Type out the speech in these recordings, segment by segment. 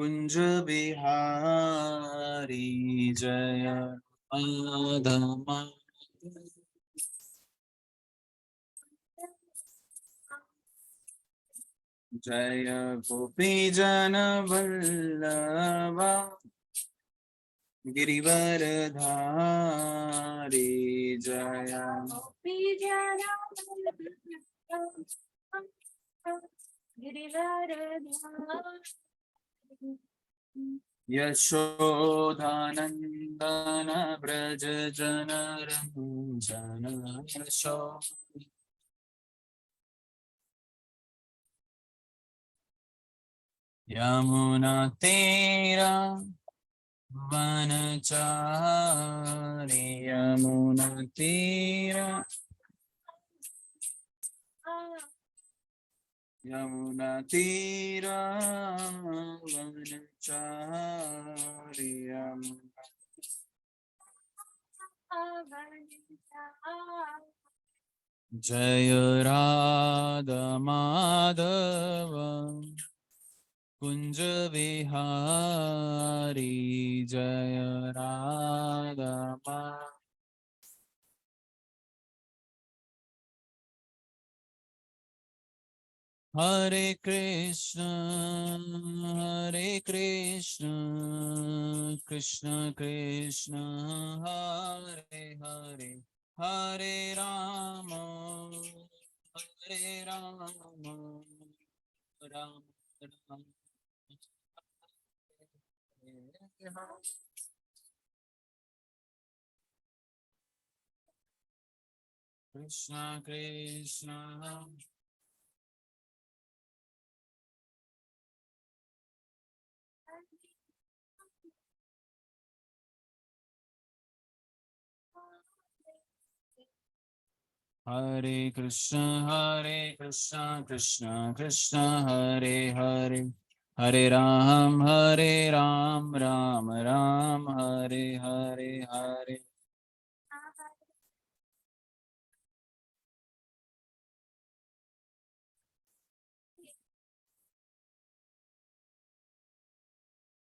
कुंज बिहारी जय माधव। जय गोपी जन वल्लभा गिरिवर धारी जय गोपी जन गिरिवर यशोदानंदन ब्रज जन रंजन यशो यमुना तेरा वनचारी यमुना तेरा यमुना तीरा वनचारी यमुना। जय राधा माधव कुंज विहारी जय राधा माधव। हरे कृष्ण कृष्ण कृष्ण हरे हरे हरे राम राम राम कृष्ण कृष्ण। हरे कृष्ण कृष्ण कृष्ण हरे हरे हरे राम राम राम हरे हरे हरे।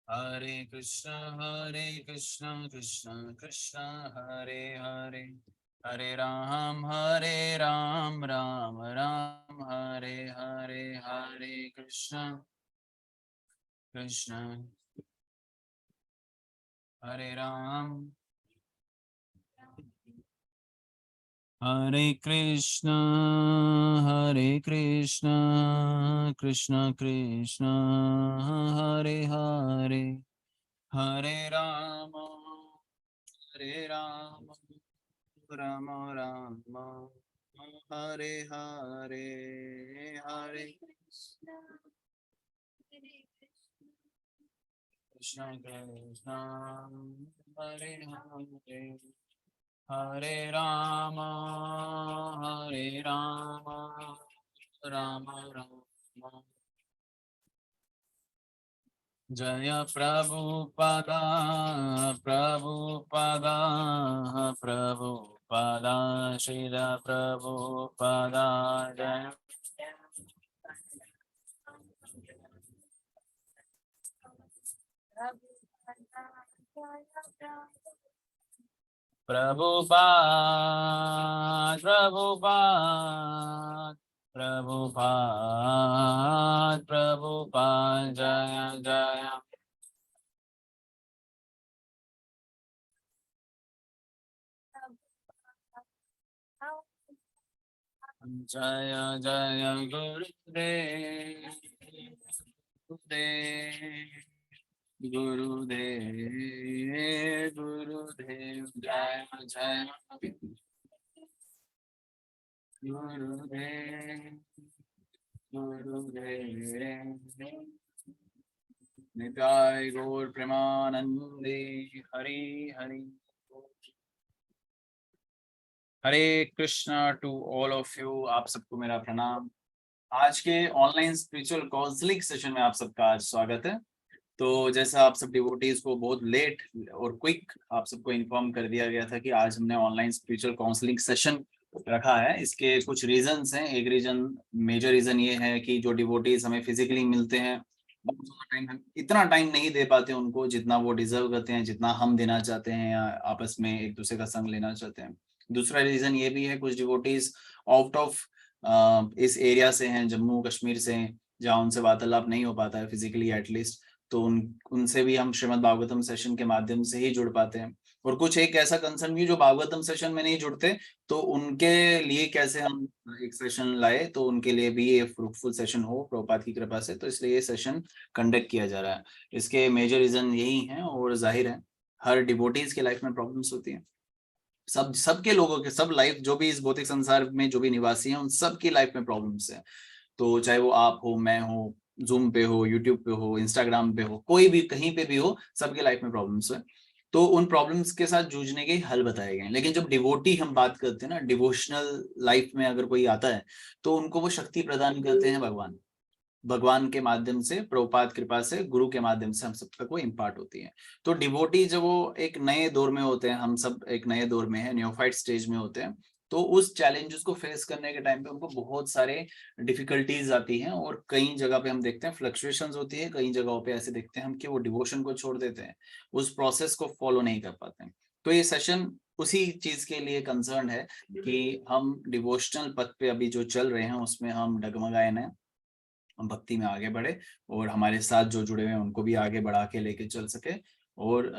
हरे कृष्ण कृष्ण कृष्ण हरे हरे हरे राम राम हरे हरे हरे कृष्ण कृष्ण हरे राम हरे कृष्ण कृष्ण कृष्ण हरे हरे हरे राम राम राम हरे हरे हरे कृष्ण कृष्ण हरे हरे हरे राम राम राम। जय प्रभुपदा प्रभुपदा प्रभुपदा श्रील प्रभुपदा जय प्रभुपाद प्रभुपाद प्रभुपाद प्रभुपाद जय जय जय जय गुरुदेव गुरुदेव जय जय गुरुदेव निताय गौर प्रेमानंदे Hari Hari. Hare Krishna to all of you. आप सबको मेरा प्रणाम। आज के ऑनलाइन स्पिरिचुअल काउंसलिंग सेशन में आप सबका आज स्वागत है। तो जैसा आप सब डिवोटीज को बहुत लेट और क्विक आप सबको इन्फॉर्म कर दिया गया था कि आज हमने ऑनलाइन स्पिरिचुअल काउंसलिंग सेशन रखा है। इसके कुछ रीजंस हैं। एक रीजन, मेजर रीजन ये है कि जो डिवोटीज हमें फिजिकली मिलते हैं इतना टाइम नहीं दे पाते उनको जितना वो डिजर्व करते हैं, जितना हम देना चाहते हैं या आपस में एक दूसरे का संग लेना चाहते हैं। दूसरा रीजन ये भी है, कुछ डिवोटीज आउट ऑफ इस एरिया से हैं, जम्मू कश्मीर से हैं, जहाँ उनसे वार्तालाप नहीं हो पाता है फिजिकली एटलीस्ट, तो उनसे भी हम श्रीमद् भागवतम सेशन के माध्यम से ही जुड़ पाते हैं। और कुछ एक ऐसा कंसर्न भी जो भागवतम सेशन में नहीं जुड़ते, तो उनके लिए कैसे हम एक सेशन लाए, तो उनके लिए भी ये फ्रूटफुल सेशन हो प्रभुपाद की कृपा से, तो इसलिए ये सेशन कंडक्ट किया जा रहा है। इसके मेजर रीजन यही हैं, और जाहिर है हर डिवोटीज के लाइफ में प्रॉब्लम्स होती हैं, सबके लोगों के, सब लाइफ जो भी इस भौतिक संसार में जो भी निवासी हैं उन सब की लाइफ में प्रॉब्लम्स है। तो चाहे वो आप हो, मैं हो, जूम पे हो, यूट्यूब पे हो, इंस्टाग्राम पे हो, कोई भी कहीं पे भी हो, सबके लाइफ में प्रॉब्लम्स है। तो उन प्रॉब्लम्स के साथ जूझने के हल बताए गए। लेकिन जब डिवोटी हम बात करते हैं ना, डिवोशनल लाइफ में अगर कोई आता है, तो उनको वो शक्ति प्रदान करते हैं भगवान। भगवान के माध्यम से, प्रभुपाद कृपा से, गुरु के माध्यम से हम सब तक वो इम्पार्ट होती है। तो डिवोटी जब वो एक नए दौर में होते हैं, हम सब एक नए दौर में है, न्योफाइट स्टेज में होते हैं, तो उस चैलेंजेस को फेस करने के टाइम पे उनको बहुत सारे डिफिकल्टीज आती हैं, और कई जगह पे हम देखते हैं फ्लक्चुएशंस होती है, कई जगहों पे ऐसे देखते हैं हम कि वो डिवोशन को छोड़ देते हैं, उस प्रोसेस को फॉलो नहीं कर पाते हैं। तो ये सेशन उसी चीज के लिए कंसर्न है कि हम डिवोशनल पथ पे अभी जो चल रहे हैं उसमें हम डगमगाए ना, हम भक्ति में आगे बढ़े, और हमारे साथ जो जुड़े हुए हैं उनको भी आगे बढ़ा के लेके चल सके। और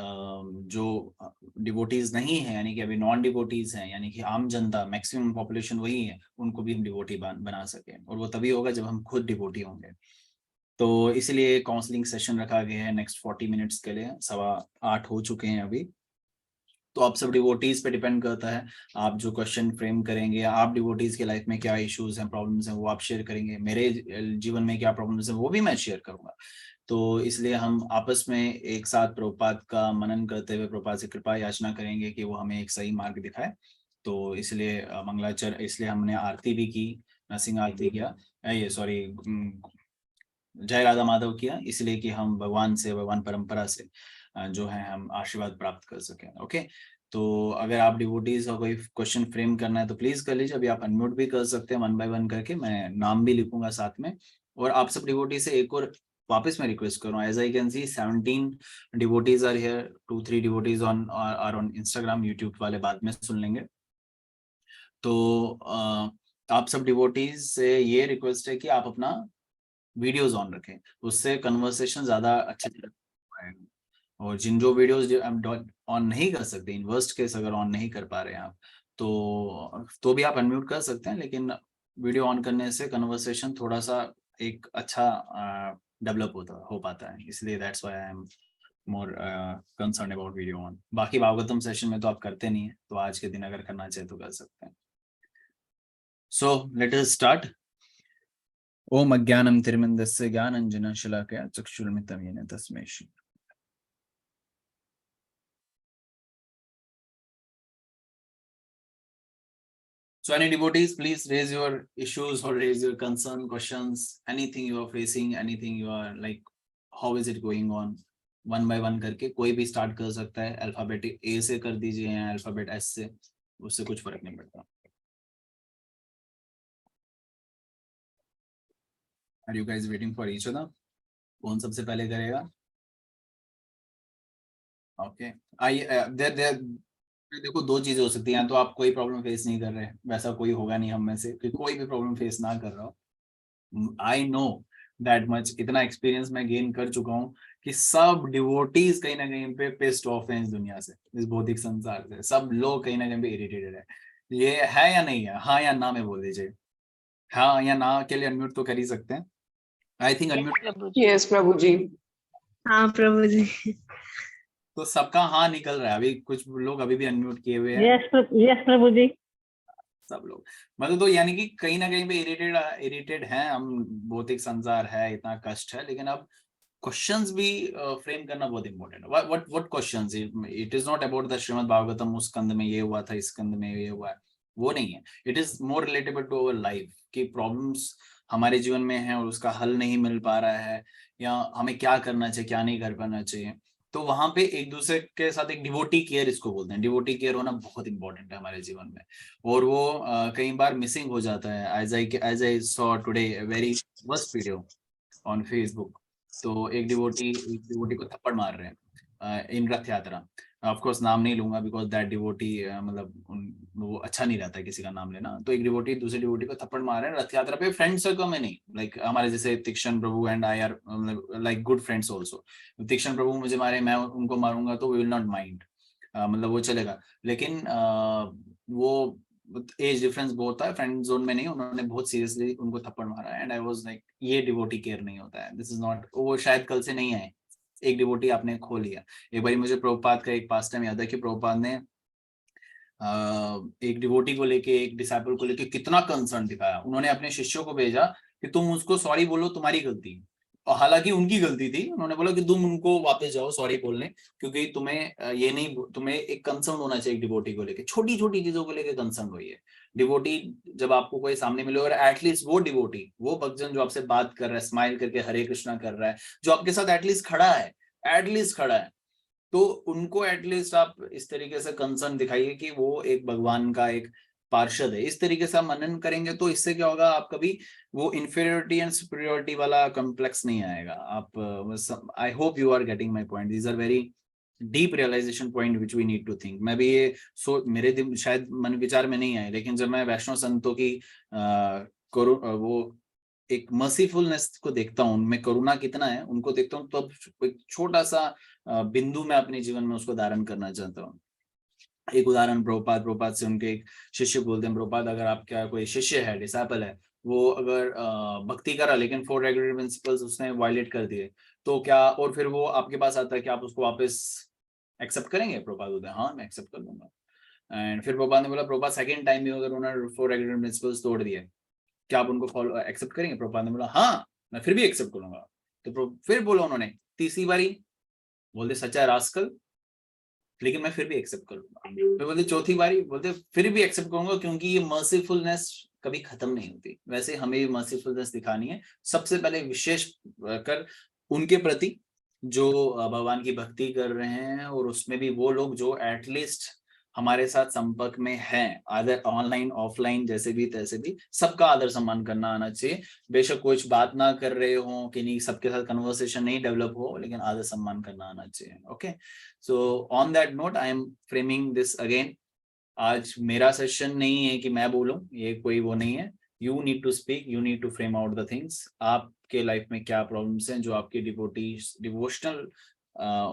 जो डिवोटीज नहीं है, यानी कि अभी नॉन डिवोटीज हैं, यानी कि आम जनता, मैक्सिमम पॉपुलेशन वही है, उनको भी हम डिवोटी बना सके, और वो तभी होगा जब हम खुद डिवोटी होंगे। तो इसलिए काउंसलिंग सेशन रखा गया है नेक्स्ट 40 मिनट्स के लिए। 7:15 हो चुके हैं अभी। तो आप सब डिवोटीज पे डिपेंड करता है, आप जो क्वेश्चन फ्रेम करेंगे, आप डिवोटीज के लाइफ में क्या इश्यूज हैं, प्रॉब्लम्स हैं, वो आप शेयर करेंगे, मेरे जीवन में क्या प्रॉब्लम्स हैं वो भी मैं शेयर करूंगा। तो इसलिए हम आपस में एक साथ प्रभुपाद का मनन करते हुए प्रभुपाद से कृपा याचना करेंगे कि वो हमें एक सही मार्ग दिखाए। तो इसलिए मंगलाचर, इसलिए हमने आरती भी की, नरसिंह आरती किया, ये सॉरी जय राधा माधव किया, इसलिए कि हम भगवान से, भगवान परंपरा से जो है हम आशीर्वाद प्राप्त कर सकें। ओके, तो अगर आप डिवोटीज का कोई क्वेश्चन फ्रेम करना है तो प्लीज कर लीजिए। अभी आप अनम्यूट भी कर सकते हैं, 1 बाय 1 करके, मैं नाम भी लिखूंगा साथ में। और आप सब डिवोटी से एक और वापस मैं रिक्वेस्ट कर रहा हूँ, as I can see 17 devotees are here, 2-3 devotees are on Instagram, YouTube वाले बाद में सुन लेंगे। तो आप सब डिवोटीज से ये रिक्वेस्ट है कि आप अपना वीडियोस ऑन रखें, उससे कन्वर्सेशन ज्यादा अच्छे से आएगा। और जिन जो वीडियोस ऑन नहीं कर सकते, इन वर्स्ट केस अगर ऑन नहीं कर पा रहे हैं आप, तो भी आप अनम्यूट कर सकते हैं, लेकिन वीडियो ऑन करने से कन्वर्सेशन थोड़ा सा एक अच्छा डेवलप हो पाता है, इसलिए that's why I am more concern about video on. बाकी भागवतम सेशन में तो आप करते नहीं है, तो आज के दिन अगर करना चाहे तो कर सकते हैं। So let us start. ओम अज्ञानम तिमिरमिहिरद्वीपनस्य ज्ञानांजन शलाकया चक्षुरुन्मीलितं येन तस्मै Shri. So any devotees, please raise your issues or raise your concern, questions, anything you are facing, anything you are like, how is it going on? 1 by 1 करके कोई भी स्टार्ट कर सकता है, alphabetic ए से कर दीजिए या अल्फाबेट एस से, उससे कुछ फर्क नहीं पड़ता। Are you guys waiting for each other? कौन सबसे पहले करेगा? ओके, आइए। देखो, दो चीजें हो सकती हैं, तो आप कोई प्रॉब्लम फेस नहीं कर रहे, वैसा कोई होगा नहीं हम में से कि कोई भी प्रॉब्लम फेस ना कर रहा हो। आई नो दैट मच, इतना एक्सपीरियंस मैं गेन कर चुका हूँ कि सब डिवोटीज कहीं ना कहीं पे पेस्ट ऑफ हैं इस दुनिया से, इस भौतिक संसार से, सब लोग कहीं ना कहीं पे इरिटेटेड है। ये है या नहीं है? हाँ या ना में बोल दीजिए। हाँ या ना के लिए अनम्यूट तो कर ही सकते हैं, आई थिंक अनम्यूट। यस प्रभु जी। हाँ प्रभु जी। तो सबका हाँ निकल रहा है, अभी कुछ लोग अभी भी अनम्यूट किए हुए हैं। यस प्रभु जी। सब लोग मतलब, तो यानी कि कहीं ना कहीं पे इरिटेटेड हैं हम, भौतिक संसार है, इतना कष्ट है, लेकिन अब क्वेश्चंस भी फ्रेम करना बहुत इंपॉर्टेंट है। What questions? It is not about the Shrimad Bhagavatam, उस स्कंद में ये हुआ था, इस स्कंद में ये हुआ है, वो नहीं है। It is more relatable to our life, कि प्रॉब्लम्स हमारे जीवन में है और उसका हल नहीं मिल पा रहा है, या हमें क्या करना चाहिए, क्या नहीं कर पाना चाहिए। तो वहां पे एक दूसरे के साथ एक डिवोटी केयर, इसको बोलते हैं, डिवोटी केयर होना बहुत इंपॉर्टेंट है हमारे जीवन में, और वो कई बार मिसिंग हो जाता है। As I saw today very worst video on Facebook, तो एक डिवोटी को थप्पड़ मार रहे हैं इन रथ यात्रा। ऑफ कोर्स नाम नहीं लूंगा बिकॉज दैट डिवोटी मतलब वो अच्छा नहीं रहता है किसी का नाम लेना। तो एक डिवोटी दूसरे डिवोटी को थप्पड़ मार रहे हैं रथ यात्रा पे, फ्रेंड सर्कल में नहीं, लाइक हमारे जैसे तीक्ष्ण प्रभु and I are like good friends also. Tikshna प्रभु मुझे मारे, मैं उनको मारूंगा तो वी विल नॉट माइंड, मतलब वो चलेगा। लेकिन वो एज डिफरेंस बहुत है, फ्रेंड जोन में नहीं, उन्होंने बहुत सीरियसली उनको थप्पड़ मारा एंड आई वाज लाइक ये डिवोटी केयर नहीं होता है, दिस इज नॉट। वो शायद कल से नहीं आए, एक डिवोटी आपने खो लिया। एक बार मुझे प्रभुपाद का एक पास टाइम याद है कि प्रभुपाद ने एक डिवोटी को लेके, एक डिसाइपल को लेके कितना कंसर्न दिखाया। उन्होंने अपने शिष्यों को भेजा कि तुम उसको सॉरी बोलो, तुम्हारी गलती, और हालांकि उनकी गलती थी। उन्होंने बोला कि तुम उनको वापस जाओ सॉरी बोलने, क्योंकि तुम्हें ये नहीं, तुम्हें एक कंसर्न होना चाहिए डिवोटी को लेके, छोटी छोटी चीजों को लेके कंसर्न हुई है। डिवोटी जब आपको कोई सामने मिले और एटलीस्ट वो डिवोटी, वो भक्तजन जो आपसे बात कर रहा है, स्माइल करके हरे कृष्णा कर रहा है, जो आपके साथ एटलीस्ट खड़ा है, एटलीस्ट खड़ा है, तो उनको एटलीस्ट आप इस तरीके से कंसर्न दिखाइए कि वो एक भगवान का एक पार्षद है। इस तरीके से आप मनन करेंगे तो इससे क्या होगा, आप कभी वो इंफीरियोरिटी एंड सुपीरियोरिटी वाला कॉम्प्लेक्स नहीं आएगा। आप I hope you are getting my point, these are very deep realization point which we need to think. मैं भी ये मेरे दिन शायद मन विचार में नहीं आए, लेकिन जब मैं वैष्णव संतों की वो एक मर्सीफुलनेस को देखता हूँ, उनमें करुणा कितना है उनको देखता हूँ, तब एक छोटा सा बिंदु में अपने जीवन में उसको धारण करना चाहता हूँ। एक उदाहरण, प्रभुपाद से उनके एक शिष्य बोलते हैं, प्रभुपाद अगर आपका कोई शिष्य है, डिसाइपल है, वो अगर भक्ति करा लेकिन 4 रेगुलर प्रिंसिपल्स उसने वायलेट कर दिए, तो क्या, और फिर वो आपके पास आता है कि आप उसको वापस एक्सेप्ट करेंगे? प्रभुपाद बोलते हैं हाँ मैं एक्सेप्ट कर लूंगा। एंड फिर प्रभुपाद ने बोला, प्रभुपाद सेकंड टाइम भी अगर उन्होंने 4 रेगुलर प्रिंसिपल्स तोड़ दिए, क्या आप उनको फॉलो एक्सेप्ट करेंगे? प्रभुपाद ने बोला हाँ मैं फिर भी एक्सेप्ट करूंगा। तो फिर बोला उन्होंने तीसरी बारी, बोलते सच्चा रास्कल, लेकिन मैं फिर भी एक्सेप्ट करूंगा। फिर बोलते चौथी बारी, बोलते फिर भी एक्सेप्ट करूंगा, क्योंकि ये मर्सीफुलनेस कभी खत्म नहीं होती। वैसे हमें भी मर्सीफुलनेस दिखानी है, सबसे पहले विशेष कर उनके प्रति जो भगवान की भक्ति कर रहे हैं, और उसमें भी वो लोग जो एटलीस्ट हमारे साथ संपर्क में हैं, आदर ऑनलाइन ऑफलाइन जैसे भी तैसे भी, सबका आदर सम्मान करना आना चाहिए। बेशक कुछ बात ना कर रहे हो कि नहीं, सबके साथ कन्वर्सेशन नहीं डेवलप हो, लेकिन आदर सम्मान करना आना चाहिए। Okay, so on that note I am framing this again. आज मेरा सेशन नहीं है कि मैं बोलूं, ये कोई वो नहीं है। You need to speak, you need to frame out the things. आपके लाइफ में क्या प्रॉब्लम्स हैं जो आपकी डिवोशनल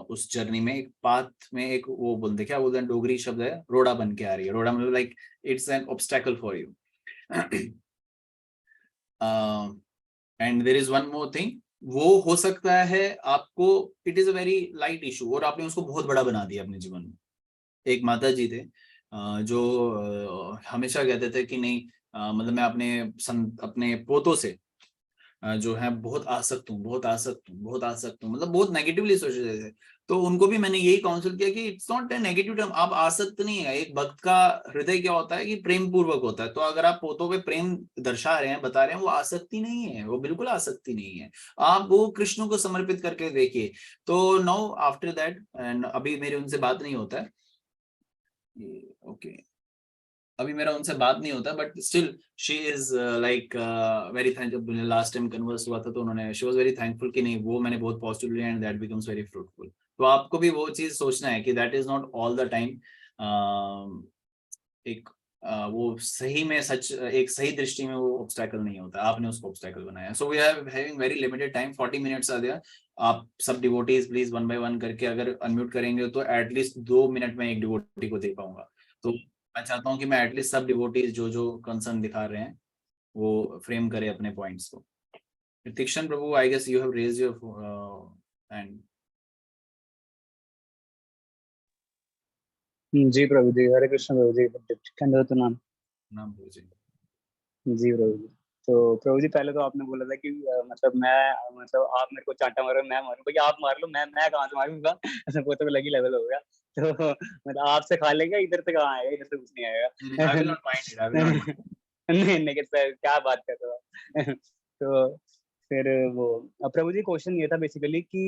उस जर्नी में, एक पाथ में, एक वो बोलते, क्या बोलते हैं, डोगरी शब्द है, रोड़ा बन के आ रही है। रोड़ा मतलब like it's an obstacle for you. And there is one more thing, वो हो सकता है आपको, it is a very light issue और आपने उसको बहुत बड़ा बना दिया अपने जीवन में। एक माता जी थे जो हमेशा कहते थे कि नहीं, मतलब मैं अपने पोतों से जो है बहुत आसक्त हूँ, बहुत आसक्त हूँ, बहुत आसक्त हूँ, मतलब बहुत नेगेटिवली सोच रहे थे। तो उनको भी मैंने यही काउंसिल किया कि it's not a negative term, आप आसक्त नहीं है। एक भक्त का हृदय क्या होता है कि प्रेम पूर्वक होता है। तो अगर आप पोतों पे प्रेम दर्शा रहे हैं, बता रहे हैं, वो आसक्ति नहीं है, वो बिल्कुल आसक्ति नहीं है। आप वो कृष्ण को समर्पित करके देखिए। तो नाउ आफ्टर दैट, एंड अभी मेरे उनसे बात नहीं होता है, ओके, अभी मेरा उनसे बात नहीं होता, but still she is like very thank. जब लास्ट टाइम कन्वर्स हुआ था तो उन्होंने, शी वाज वेरी थैंकफुल कि नहीं, वो मैंने बहुत positively and that becomes very fruitful. तो आपको भी वो चीज सोचना है कि that is not all the time एक वो सही में सच, एक सही दृष्टि में वो ऑब्स्टैकल नहीं होता, आपने उसको ऑब्स्टैकल बनाया। So we are having very limited time, 40 minutes आ गया। आप सब devotees please one by one करके अगर अनम्यूट करेंगे तो एटलीस्ट 2 मिनट में एक डिवोटी को दे पाऊंगा। तो मैं चाहता हूँ कि मैं एटलीस्ट सब डिवोटीज जो जो कंसर्न दिखा रहे हैं वो फ्रेम करे अपने पॉइंट्स को। तीक्ष्ण प्रभु, I guess you have raised your hand. Ji प्रभु जी, हरे कृष्ण प्रभु जी, तो नाम नाम पूछे। जी प्रभु जी। तो प्रभु जी, पहले तो आपने बोला था कि मतलब आप मेरे को चांटा मारो मैं मारूं, भैया आप मार लो, मैं कहाँ से मारूंगा? ऐसा वो तो अलग ही लेवल हो गया। तो मतलब आपसे खा लेंगे, इधर से कहाँ आएगा, इधर से कुछ नहीं आएगा। आई will not mind it, I will not mind. नहीं नहीं सर, क्या बात कर रहे हो आप? तो फिर वो प्रभु जी, क्वेश्चन ये था बेसिकली कि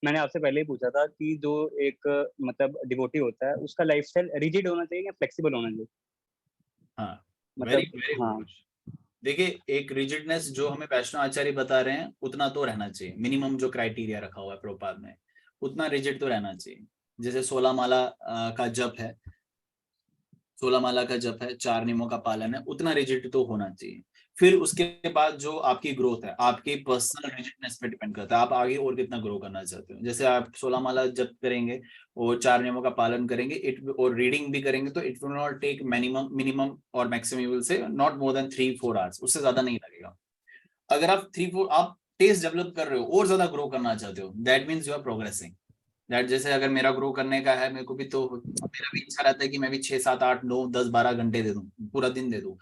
मैंने आपसे पहले ही पूछा था कि जो एक मतलब डिवोटी होता है, उसका लाइफस्टाइल रिजिड होना चाहिए या फ्लेक्सिबल होना चाहिए? हाँ, वेरी मतलब वेरी हाँ, गुड। देखिए, एक रिजिडनेस जो हमें वैष्णव आचार्य बता रहे हैं उतना तो रहना चाहिए, मिनिमम जो क्राइटेरिया रखा हुआ है प्रभुपाद में उतना रिजिड तो रहना चाहिए। जैसे 16 माला का जप है, 16 माला का जप है, 4 नियमों का पालन है, उतना रिजिड तो होना चाहिए। फिर उसके बाद जो आपकी ग्रोथ है, आपकी पर्सनल रिजिडनेस पे डिपेंड करता है, आप आगे और कितना ग्रो करना चाहते हो। जैसे आप 16 माला जप करेंगे और 4 नियमों का पालन करेंगे, इट और रीडिंग भी करेंगे, तो it will not take minimum और maximum will say not more than 3-4 hours, उससे ज्यादा नहीं लगेगा। अगर आप 3-4 आप टेस्ट डेवलप कर रहे हो और ज्यादा ग्रो करना चाहते हो, that means you are progressing. That जैसे अगर मेरा ग्रो करने का है, मेरे को भी तो मेरा भी इच्छा रहता है कि मैं भी 6-7-8-9-10-12 घंटे दे दूं, पूरा दिन दे दूं,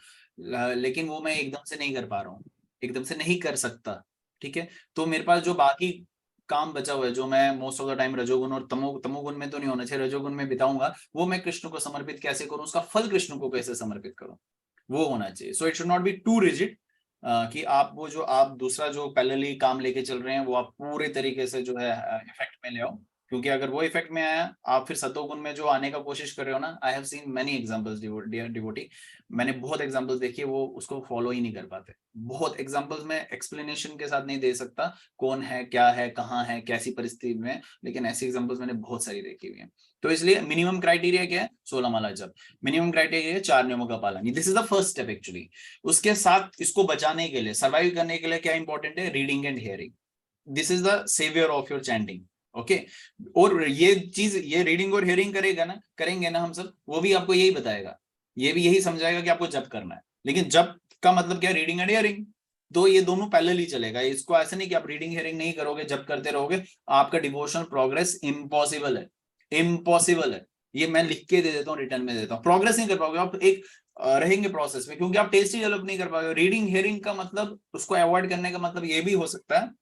लेकिन वो मैं एकदम से नहीं कर पा रहा हूँ, एकदम से नहीं कर सकता। ठीक है, तो मेरे पास जो बाकी काम बचा हुआ है, जो मैं मोस्ट ऑफ द टाइम रजोगुण और तमोगुण में तो नहीं होना चाहिए, रजोगुण में बिताऊंगा, वो मैं कृष्ण को समर्पित कैसे करूं, उसका फल कृष्ण को कैसे समर्पित करूं, वो होना चाहिए। So it should not be too rigid कि आप वो जो आप दूसरा जो पैरेलली काम लेके चल रहे हैं वो आप पूरे तरीके से जो है इफेक्ट में ले आओ, क्योंकि अगर वो इफेक्ट में आया, आप फिर सतोगुण में जो आने का कोशिश कर रहे हो ना, आई have seen many examples devotee, मैंने बहुत एग्जांपल्स देखी है, वो उसको फॉलो ही नहीं कर पाते। बहुत एग्जांपल्स में एक्सप्लेनेशन के साथ नहीं दे सकता कौन है, क्या है, कहाँ है, कैसी परिस्थिति में, लेकिन ऐसी एग्जांपल्स मैंने बहुत सारी देखी हुई है। तो इसलिए मिनिमम क्राइटेरिया क्या है, 16 माला जप, मिनिमम क्राइटेरिया है 4 नियमों का पालन, this is the first step actually. उसके साथ इसको बचाने के लिए, सर्वाइव करने के लिए क्या इंपॉर्टेंट है, reading and hearing, this is the saviour of your chanting. Okay, और ये चीज, ये रीडिंग और हियरिंग करेंगे ना हम सब, वो भी आपको यही बताएगा, ये भी यही समझाएगा कि आपको जप करना है। लेकिन जप का मतलब क्या, रीडिंग एंड हियरिंग, तो ये दोनों पैरेलल ही चलेगा। इसको ऐसे नहीं कि आप रीडिंग हियरिंग नहीं करोगे, जप करते रहोगे, आपका डिवोशनल प्रोग्रेस इम्पॉसिबल है, इम्पॉसिबल है। ये मैं लिख के दे देता हूँ, रिटर्न में देता हूँ, प्रोग्रेस नहीं कर पाओगे आप, एक रहेंगे प्रोसेस में, क्योंकि आप टेस्ट ही डेवलप नहीं कर पाओगे। रीडिंग हियरिंग का मतलब, उसको अवॉइड करने का मतलब ये भी हो सकता है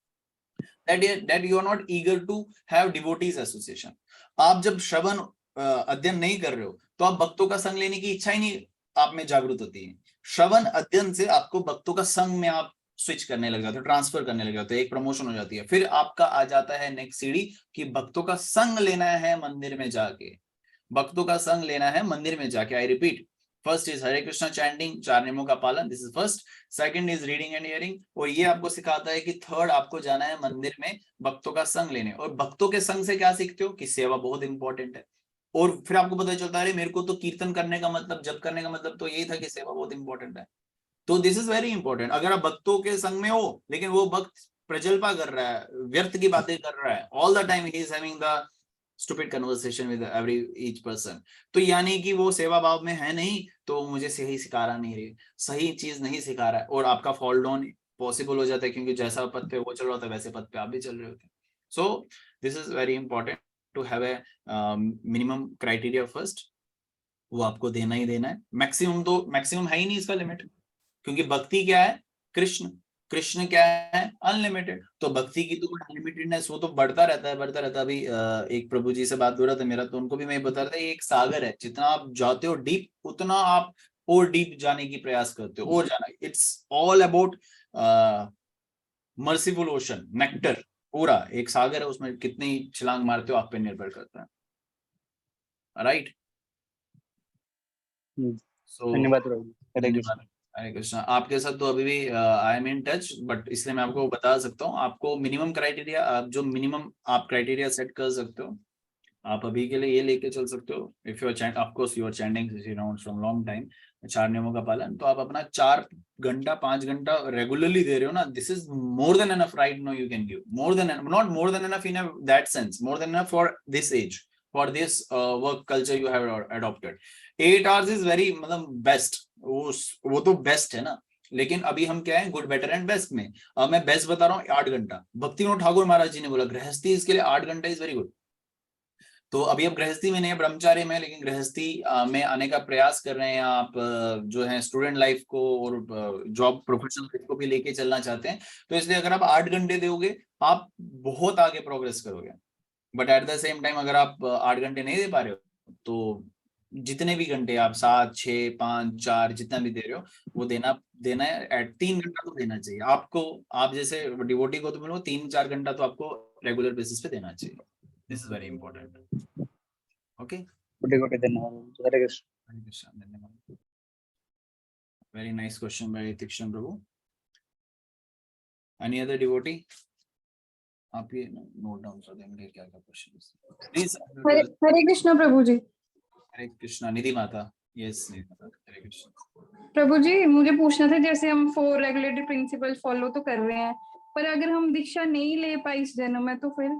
that you are not eager to have devotees association। आप जब श्रवण अध्ययन नहीं कर रहे हो, तो आप भक्तों का संग लेने की इच्छा ही नहीं आप में जागृत होती है। श्रवण अध्ययन से आपको भक्तों का संग में आप स्विच करने लग जाते हो, ट्रांसफर करने लग जाते हो, एक प्रमोशन हो जाती है। फिर आपका आ जाता है नेक्स्ट सीढ़ी कि भक्तों का संग लेना है मंदिर में जाके, भक्तों का संग लेना है मंदिर में जाके। I repeat, first is Hare Krishna chanting, 4 नियमों का पालन, this is first. Second is reading and hearing, और ये आपको सिखाता है कि थर्ड आपको जाना है मंदिर में भक्तों का संग लेने। और भक्तों के संग से क्या सीखते हो कि सेवा बहुत इंपॉर्टेंट है। और फिर आपको पता चलता है मेरे को तो कीर्तन करने का मतलब, जप करने का मतलब तो यही था कि सेवा बहुत इंपॉर्टेंट है। तो दिस इज वेरी इंपॉर्टेंट। अगर आप भक्तों के संग में हो, लेकिन वो भक्त प्रजल्पा कर रहा है, व्यर्थ की बातें कर रहा है, all the time he is having the stupid conversation with every each person, तो यानी कि वो सेवा भाव में है नहीं, तो मुझे सही सिखा रहा नहीं रही, सही चीज नहीं सिखा रहा है, और आपका फॉल डाउन पॉसिबल हो जाता है, क्योंकि जैसा पद पे वो चल रहा होता है वैसे पद पे आप भी चल रहे होते हैं। So this is very important to have a minimum criteria first, वो आपको देना ही देना है। मैक्सिमम तो मैक्सिमम है ही नहीं इसका लिमिट, क्योंकि भक्ति क्या है, कृष्ण, कृष्ण क्या है, अनलिमिटेड। तो भक्ति की तो अनलिमिटेडनेस, वो तो बढ़ता रहता है, बढ़ता रहता है। अभी एक प्रभु जी से बात हो रहा था मेरा, तो उनको भी मैं बता रहा था, ये एक सागर है, जितना आप जाते हो डीप, उतना आप और डीप जाने की प्रयास करते हो, और जाना, it's all about merciful ocean, nectar, पूरा एक सागर है, उसमें कितनी छलांग मारते हो आप पे निर्भर करता है, राइट। सो धन्यवाद प्रभु जी, हरे कृष्ण। धन्यवाद। हरे कृष्णा। आपके साथ तो अभी भी I am in touch, but इसलिए मैं आपको बता सकता हूँ, आपको मिनिमम क्राइटेरिया, आप जो मिनिमम आप क्राइटेरिया सेट कर सकते हो, आप अभी के लिए ये लेके चल सकते हो। If you are of course you are chanting from long time, 4 नियमों का पालन, तो आप अपना 4 घंटा 5 घंटा रेगुलरली दे रहे हो ना, this is more than enough right no, you can give more than, not more than enough in that sense, more than enough for this age, for this work culture you have adopted. 8 hours is very, मतलब best, वो तो best है ना। लेकिन अभी हम क्या है, गुड बेटर एंड बेस्ट में, मैं बेस्ट बता रहा हूँ 8 घंटा। भक्ति विनोद ठाकुर महाराज जी ने बोला गृहस्थी इसके लिए 8 घंटा इज वेरी गुड। तो अभी आप गृहस्थी में नहीं है, ब्रह्मचार्य में, लेकिन गृहस्थी में आने का प्रयास कर रहे हैं आप, जो है स्टूडेंट लाइफ को और जॉब प्रोफेशनल लाइफ को भी लेके चलना चाहते हैं, तो इसलिए अगर आप 8 घंटे दोगे, आप बहुत आगे प्रोग्रेस करोगे। But at the same time अगर आप 8 घंटे नहीं दे पा रहे हो, तो जितने भी घंटे आप 7, 6, 5, 4 जितना भी दे रहे हो, वो देना है। एट 3 घंटा तो देना चाहिए आपको, आप जैसे डिवोटी को तो मिलो 3-4 घंटा तो आपको रेगुलर बेसिस पे देना चाहिए। This is very important. Okay, कोटि कोटि धन्यवाद, हरे कृष्ण। हरे कृष्णा, धन्यवाद। Very nice question by Tikshan Prabhu. Any other devotee? आप ये नोट डाउन कर देंगे क्या क्या क्वेश्चन प्लीज. हरे कृष्णा प्रभु जी. हरे कृष्णा. निधि माता. यस निधि माता. हरे कृष्णा. प्रभु जी मुझे पूछना था, जैसे हम 4 रेगुलेटरी प्रिंसिपल फॉलो तो कर रहे हैं, पर अगर हम दीक्षा नहीं ले पाए इस जन्म में तो फिर?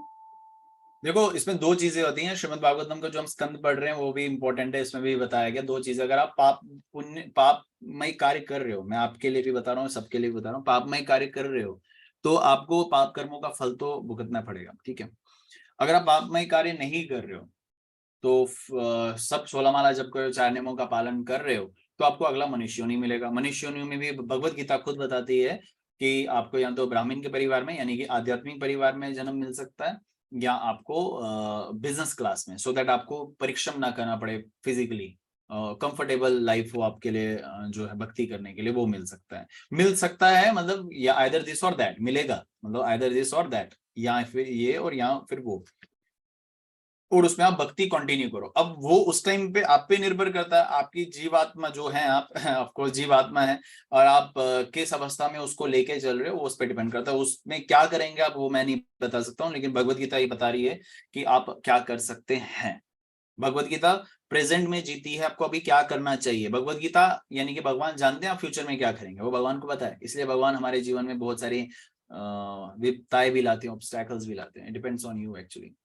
देखो इसमें दो चीजें होती हैं. श्रीमद् भागवतम का जो हम स्कंद पढ़ रहे हैं वो भी इंपॉर्टेंट है. इसमें भी बताया गया दो चीजें. अगर आप पापमय कार्य कर रहे हो, मैं आपके लिए भी बता रहा हूँ, सबके लिए बता रहा हूँ, पापमय कार्य कर रहे हो तो आपको पाप कर्मों का फल तो भुगतना पड़ेगा. ठीक है. अगर आप पापमय कार्य नहीं कर रहे हो तो सब 16 माला जप कर 4 नियमों का पालन कर रहे हो तो आपको अगला मनुष्य योनि मिलेगा. मनुष्य योनि में भी भगवत गीता खुद बताती है कि आपको या तो ब्राह्मण के परिवार में यानी कि आध्यात्मिक परिवार में जन्म मिल सकता है या आपको बिजनेस क्लास में, सो दैट आपको परिश्रम ना करना पड़े, फिजिकली कंफर्टेबल लाइफ हो आपके लिए, जो है भक्ति करने के लिए वो मिल सकता है. मतलब या आइदर दिस और दैट मिलेगा, मतलब आइदर दिस और दैट, या फिर ये और या फिर वो, और उसमें आप भक्ति कंटिन्यू करो. अब वो उस टाइम पे आप पे निर्भर करता है. आपकी जीवात्मा जो है, आप ऑफकोर्स जीवात्मा है और आप किस अवस्था में उसको लेके चल रहे हो वो उस पर डिपेंड करता है. उसमें क्या करेंगे आप वो मैं नहीं बता सकता हूँ, लेकिन भगवत गीता ये बता रही है कि आप क्या कर सकते हैं. भगवत गीता प्रेजेंट में जीती है, आपको अभी क्या करना चाहिए. भगवत गीता यानी कि भगवान जानते हैं आप फ्यूचर में क्या करेंगे, वो भगवान को पता है. इसलिए भगवान हमारे जीवन में बहुत सारी विपदाएं भी लाते हैं, ऑब्स्टैकल्स भी लाते हैं. Depends on you actually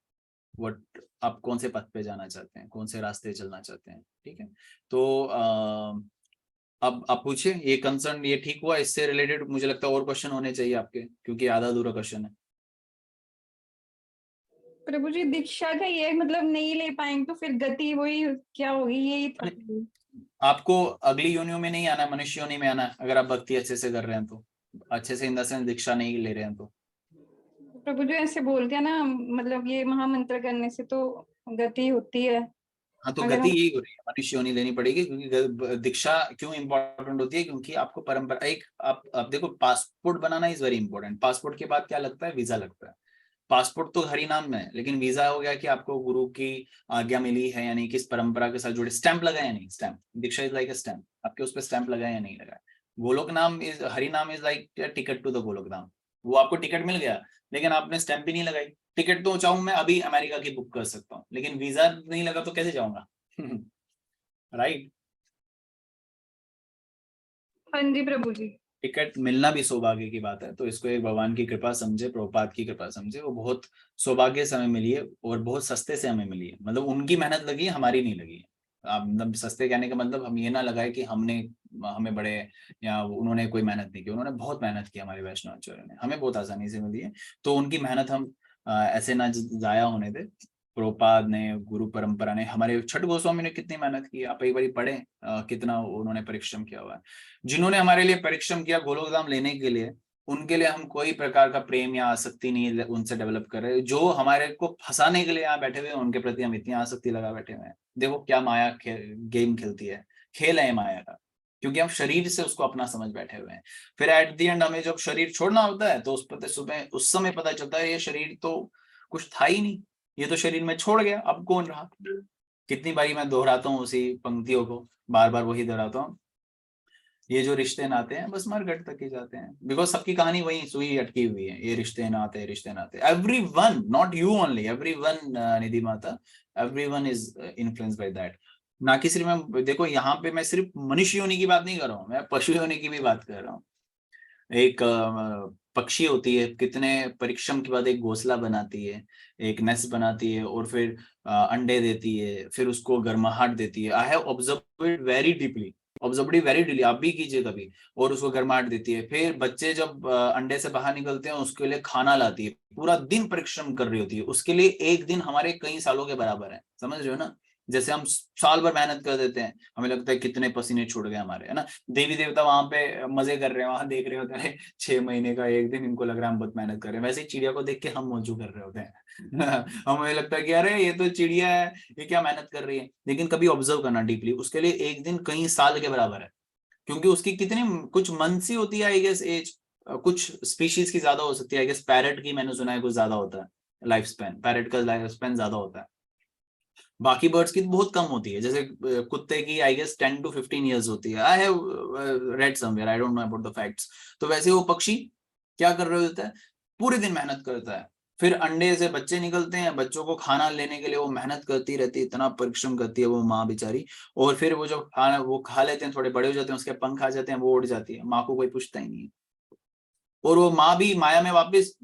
what आप कौन से पथ पे जाना चाहते हैं, कौन से रास्ते चलना चाहते हैं. ठीक है. तो अब आप पूछिए ये कंसर्न ये ठीक हुआ. इससे रिलेटेड मुझे लगता है और क्वेश्चन होने चाहिए आपके, क्योंकि आधा अधूरा क्वेश्चन है. प्रभु जी दीक्षा का ये मतलब नहीं ले पाएंगे तो फिर गति वही क्या होगी, यही था. आपको अगली योनियों में नहीं आना, मनुष्य योनि में आना है अगर आप भक्ति अच्छे से कर रहे हैं तो. अच्छे से इन द सेंस दीक्षा नहीं ले रहे हैं तो. प्रभु जी ऐसे बोलते हैं ना, मतलब ये महामंत्र करने से तो गति होती है. हाँ तो अगर गति यही हो रही है, मनुष्य योनि लेनी पड़ेगी. क्योंकि दीक्षा क्यों इंपॉर्टेंट होती है, क्योंकि आपको परंपरा एक आप देखो passport banana is very important. Passport के बाद क्या लगता है, वीजा लगता है. पासपोर्ट तो हरि नाम में है, लेकिन वीजा हो गया कि आपको गुरु की आज्ञा मिली है, यानी कि इस परंपरा के साथ जुड़े. स्टैंप लगा या नहीं, stamp. Diksha is like a stamp. आपके उस पर स्टैंप लगा या नहीं लगा. गोलोक नाम इज, हरि नाम is like ticket to the Golok Dham. वो आपको टिकट मिल गया लेकिन आपने स्टैंप भी नहीं लगाई. टिकट तो चाहूं मैं अभी अमेरिका की बुक कर सकता हूँ, लेकिन वीजा नहीं लगा तो कैसे जाऊंगा. राइट. हाँ जी प्रभु जी. टिकट मिलना भी सौभाग्य की बात है, तो इसको एक भगवान की कृपा समझे, प्रभुपाद की कृपा समझे. वो बहुत सौभाग्य से हमें मिली है और बहुत सस्ते से हमें मिली है. मतलब उनकी मेहनत लगी है, हमारी नहीं लगी है. आप मतलब सस्ते कहने का मतलब हम ये ना लगाए कि हमें बड़े या उन्होंने कोई मेहनत नहीं की. उन्होंने बहुत मेहनत की. हमारे वैष्णव आचार्य ने हमें बहुत आसानी से मिली है, तो उनकी मेहनत हम ऐसे ना जाया होने दे. प्रभुपाद ने, गुरु परंपरा ने, हमारे छठ गोस्वामी ने कितनी मेहनत की. आप एक बार पढ़े कितना उन्होंने परिश्रम किया हुआ है. जिन्होंने हमारे लिए परिश्रम किया गोलोक धाम लेने के लिए, उनके लिए हम कोई प्रकार का प्रेम या आसक्ति नहीं उनसे डेवलप कर रहे. जो हमारे को फंसाने के लिए यहाँ बैठे हुए हैं उनके प्रति हम इतनी आसक्ति लगा बैठे हुए हैं. देखो क्या माया गेम खेलती है, खेल है माया का, क्योंकि हम शरीर से उसको अपना समझ बैठे हुए हैं. फिर एट दी एंड हमें जब शरीर छोड़ना होता है तो उस समय पता चलता है ये शरीर तो कुछ था ही नहीं, ये तो शरीर में छोड़ गया, अब कौन रहा. कितनी बारी मैं दोहराता हूँ उसी पंक्तियों को, बार बार वही दोहराता हूँ. ये जो रिश्ते नाते हैं बस मरघट तक ही जाते हैं, बिकॉज सबकी कहानी वही सुई अटकी हुई है. ये रिश्ते नाते everyone, not you only, everyone. Nidhi माता, everyone is influenced by that. ना कि सिर्फ मैं देखो यहाँ पे मैं सिर्फ मनुष्य योनि की बात नहीं कर रहा हूँ, मैं पशु योनि की भी बात कर रहा हूँ. एक पक्षी होती है, कितने परिश्रम के बाद एक घोंसला बनाती है, एक नेस्ट बनाती है और फिर अंडे देती है, फिर उसको गर्माहट देती है. I have observed it very deeply, आप भी कीजिए कभी. और उसको गर्माहट देती है. फिर बच्चे जब अंडे से बाहर निकलते हैं उसके लिए खाना लाती है. पूरा दिन परिश्रम कर रही होती है उसके लिए. एक दिन हमारे कई सालों के बराबर है. समझ रहे हो ना. जैसे हम साल भर मेहनत कर देते हैं, हमें लगता है कितने पसीने छूट गए हमारे, है ना. देवी देवता वहां पे मजे कर रहे हैं, वहां देख रहे होते हैं 6 महीने का एक दिन, इनको लग रहा है हम बहुत मेहनत कर रहे हैं. वैसे ही चिड़िया को देख के हम मौजू कर रहे होते हैं. हमें लगता है कि अरे ये तो चिड़िया है, ये क्या मेहनत कर रही है. लेकिन कभी ऑब्जर्व करना डीपली, उसके लिए एक दिन कई साल के बराबर है. क्योंकि उसकी कितनी कुछ मंथ्स ही होती है आई गेस एज. कुछ स्पीशीज की ज्यादा हो सकती है आई गेस. पैरेट की मैंने सुना है कुछ ज्यादा होता है लाइफ स्पैन, पैरेट का लाइफ स्पैन ज्यादा होता है. बाकी बर्ड्स की बहुत कम होती है, जैसे कुत्ते की आई गेस 10 to 15 ईयर्स होती है। I have read somewhere, I don't know about the facts. तो वैसे वो पक्षी क्या कर रहे होता है, पूरे दिन मेहनत करता है, फिर अंडे से बच्चे निकलते हैं, बच्चों को खाना लेने के लिए वो मेहनत करती रहती है, इतना परिश्रम करती है वो माँ बेचारी, और फिर वो जो खाना वो खा लेते हैं, थोड़े बड़े हो जाते हैं, उसके पंख आ जाते हैं, वो उड़ जाती है, माँ को कोई पूछता ही नहीं है। और वो माँ भी माया में वापस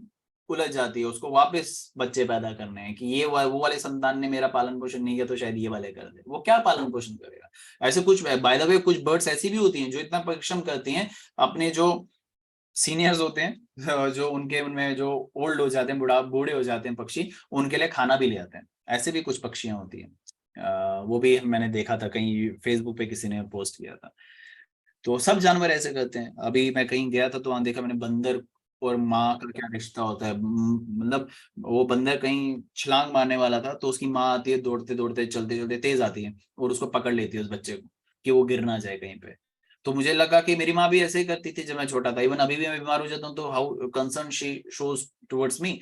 उलझ जाती है, उसको वापस बच्चे पैदा करने हैं कि ये वो वाले संतान ने मेरा पालन पोषण नहीं किया तो शायद ये वाले कर दे, वो क्या पालन पोषण करेगा। ऐसे कुछ बाय द वे कुछ बर्ड्स ऐसी भी होती हैं जो इतना परिश्रम करती हैं, अपने जो सीनियर्स होते हैं, जो उनके उनमें जो ओल्ड हो जाते हैं, बूढ़े हो जाते हैं पक्षी, उनके लिए खाना भी ले आते हैं। ऐसे भी कुछ पक्षियां होती हैं, वो भी मैंने देखा था कहीं फेसबुक पे किसी ने पोस्ट किया था। तो सब जानवर ऐसे करते हैं। अभी मैं कहीं गया था तो वहां देखा मैंने बंदर और माँ का क्या रिश्ता होता है। मतलब वो बंदर कहीं छलांग मारने वाला था तो उसकी माँ आती है दौड़ते दौड़ते चलते चलते तेज आती है और उसको पकड़ लेती है उस बच्चे को कि वो गिर ना जाए कहीं पे। तो मुझे लगा कि मेरी माँ भी ऐसे ही करती थी जब मैं छोटा था। इवन अभी भी मैं बीमार हो जाता हूँ तो how concern she shows towards me,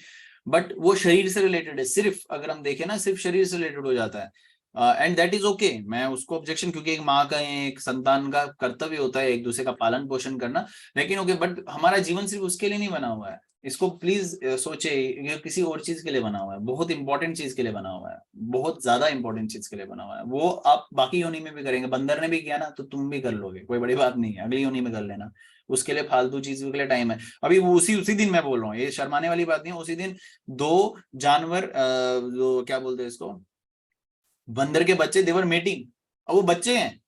but वो शरीर से रिलेटेड है। सिर्फ अगर हम देखें ना, सिर्फ शरीर से रिलेटेड हो जाता है, एंड दैट इज ओके। मैं उसको ऑब्जेक्शन, क्योंकि एक माँ का एक संतान का कर्तव्य होता है एक दूसरे का पालन पोषण करना, लेकिन ओके, बट हमारा जीवन सिर्फ उसके लिए नहीं बना हुआ है। इसको प्लीज सोचे, ये किसी और चीज के लिए बना हुआ है, बहुत इंपॉर्टेंट चीज के लिए बना हुआ है, बहुत ज्यादा इंपॉर्टेंट चीज के लिए बना हुआ है। वो आप बाकी योनि में भी करेंगे, बंदर ने भी किया ना तो तुम भी कर लोगे, कोई बड़ी बात नहीं है, अगली योनि में कर लेना। उसके लिए फालतू चीजों के लिए टाइम है। अभी वो उसी दिन मैं बोल रहा हूँ, ये शर्माने वाली बात नहीं है, उसी दिन 2 जानवर, जो क्या बोलते हैं इसको, बंदर के बच्चे, देवर मेटिंग, और वो बच्चे हैं,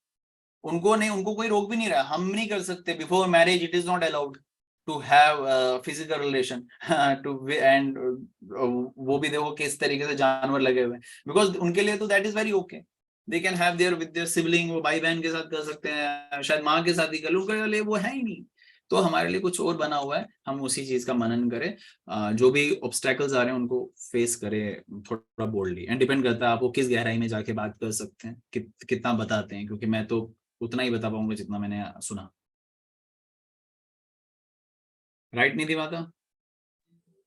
उनको नहीं, उनको कोई रोक भी नहीं रहा। हम नहीं कर सकते, before marriage it is not allowed to have physical relation to and वो भी देखो किस तरीके से जानवर लगे हुए हैं, बिकॉज उनके लिए तो that is very okay. They can have their with their sibling, वो भाई बहन के साथ कर सकते हैं, शायद माँ के साथ ही कर, उनके लिए वो है ही नहीं। तो हमारे लिए कुछ और बना हुआ है, हम उसी चीज का मनन करें, जो भी ऑब्स्टेकल्स आ रहे हैं उनको फेस करें थोड़ा बोल्डली। एंड डिपेंड करता है आप वो किस गहराई में जाके बात कर सकते हैं, कितना बताते हैं, क्योंकि मैं तो उतना ही बता पाऊंगा जितना मैंने सुना। राइट निधि माता?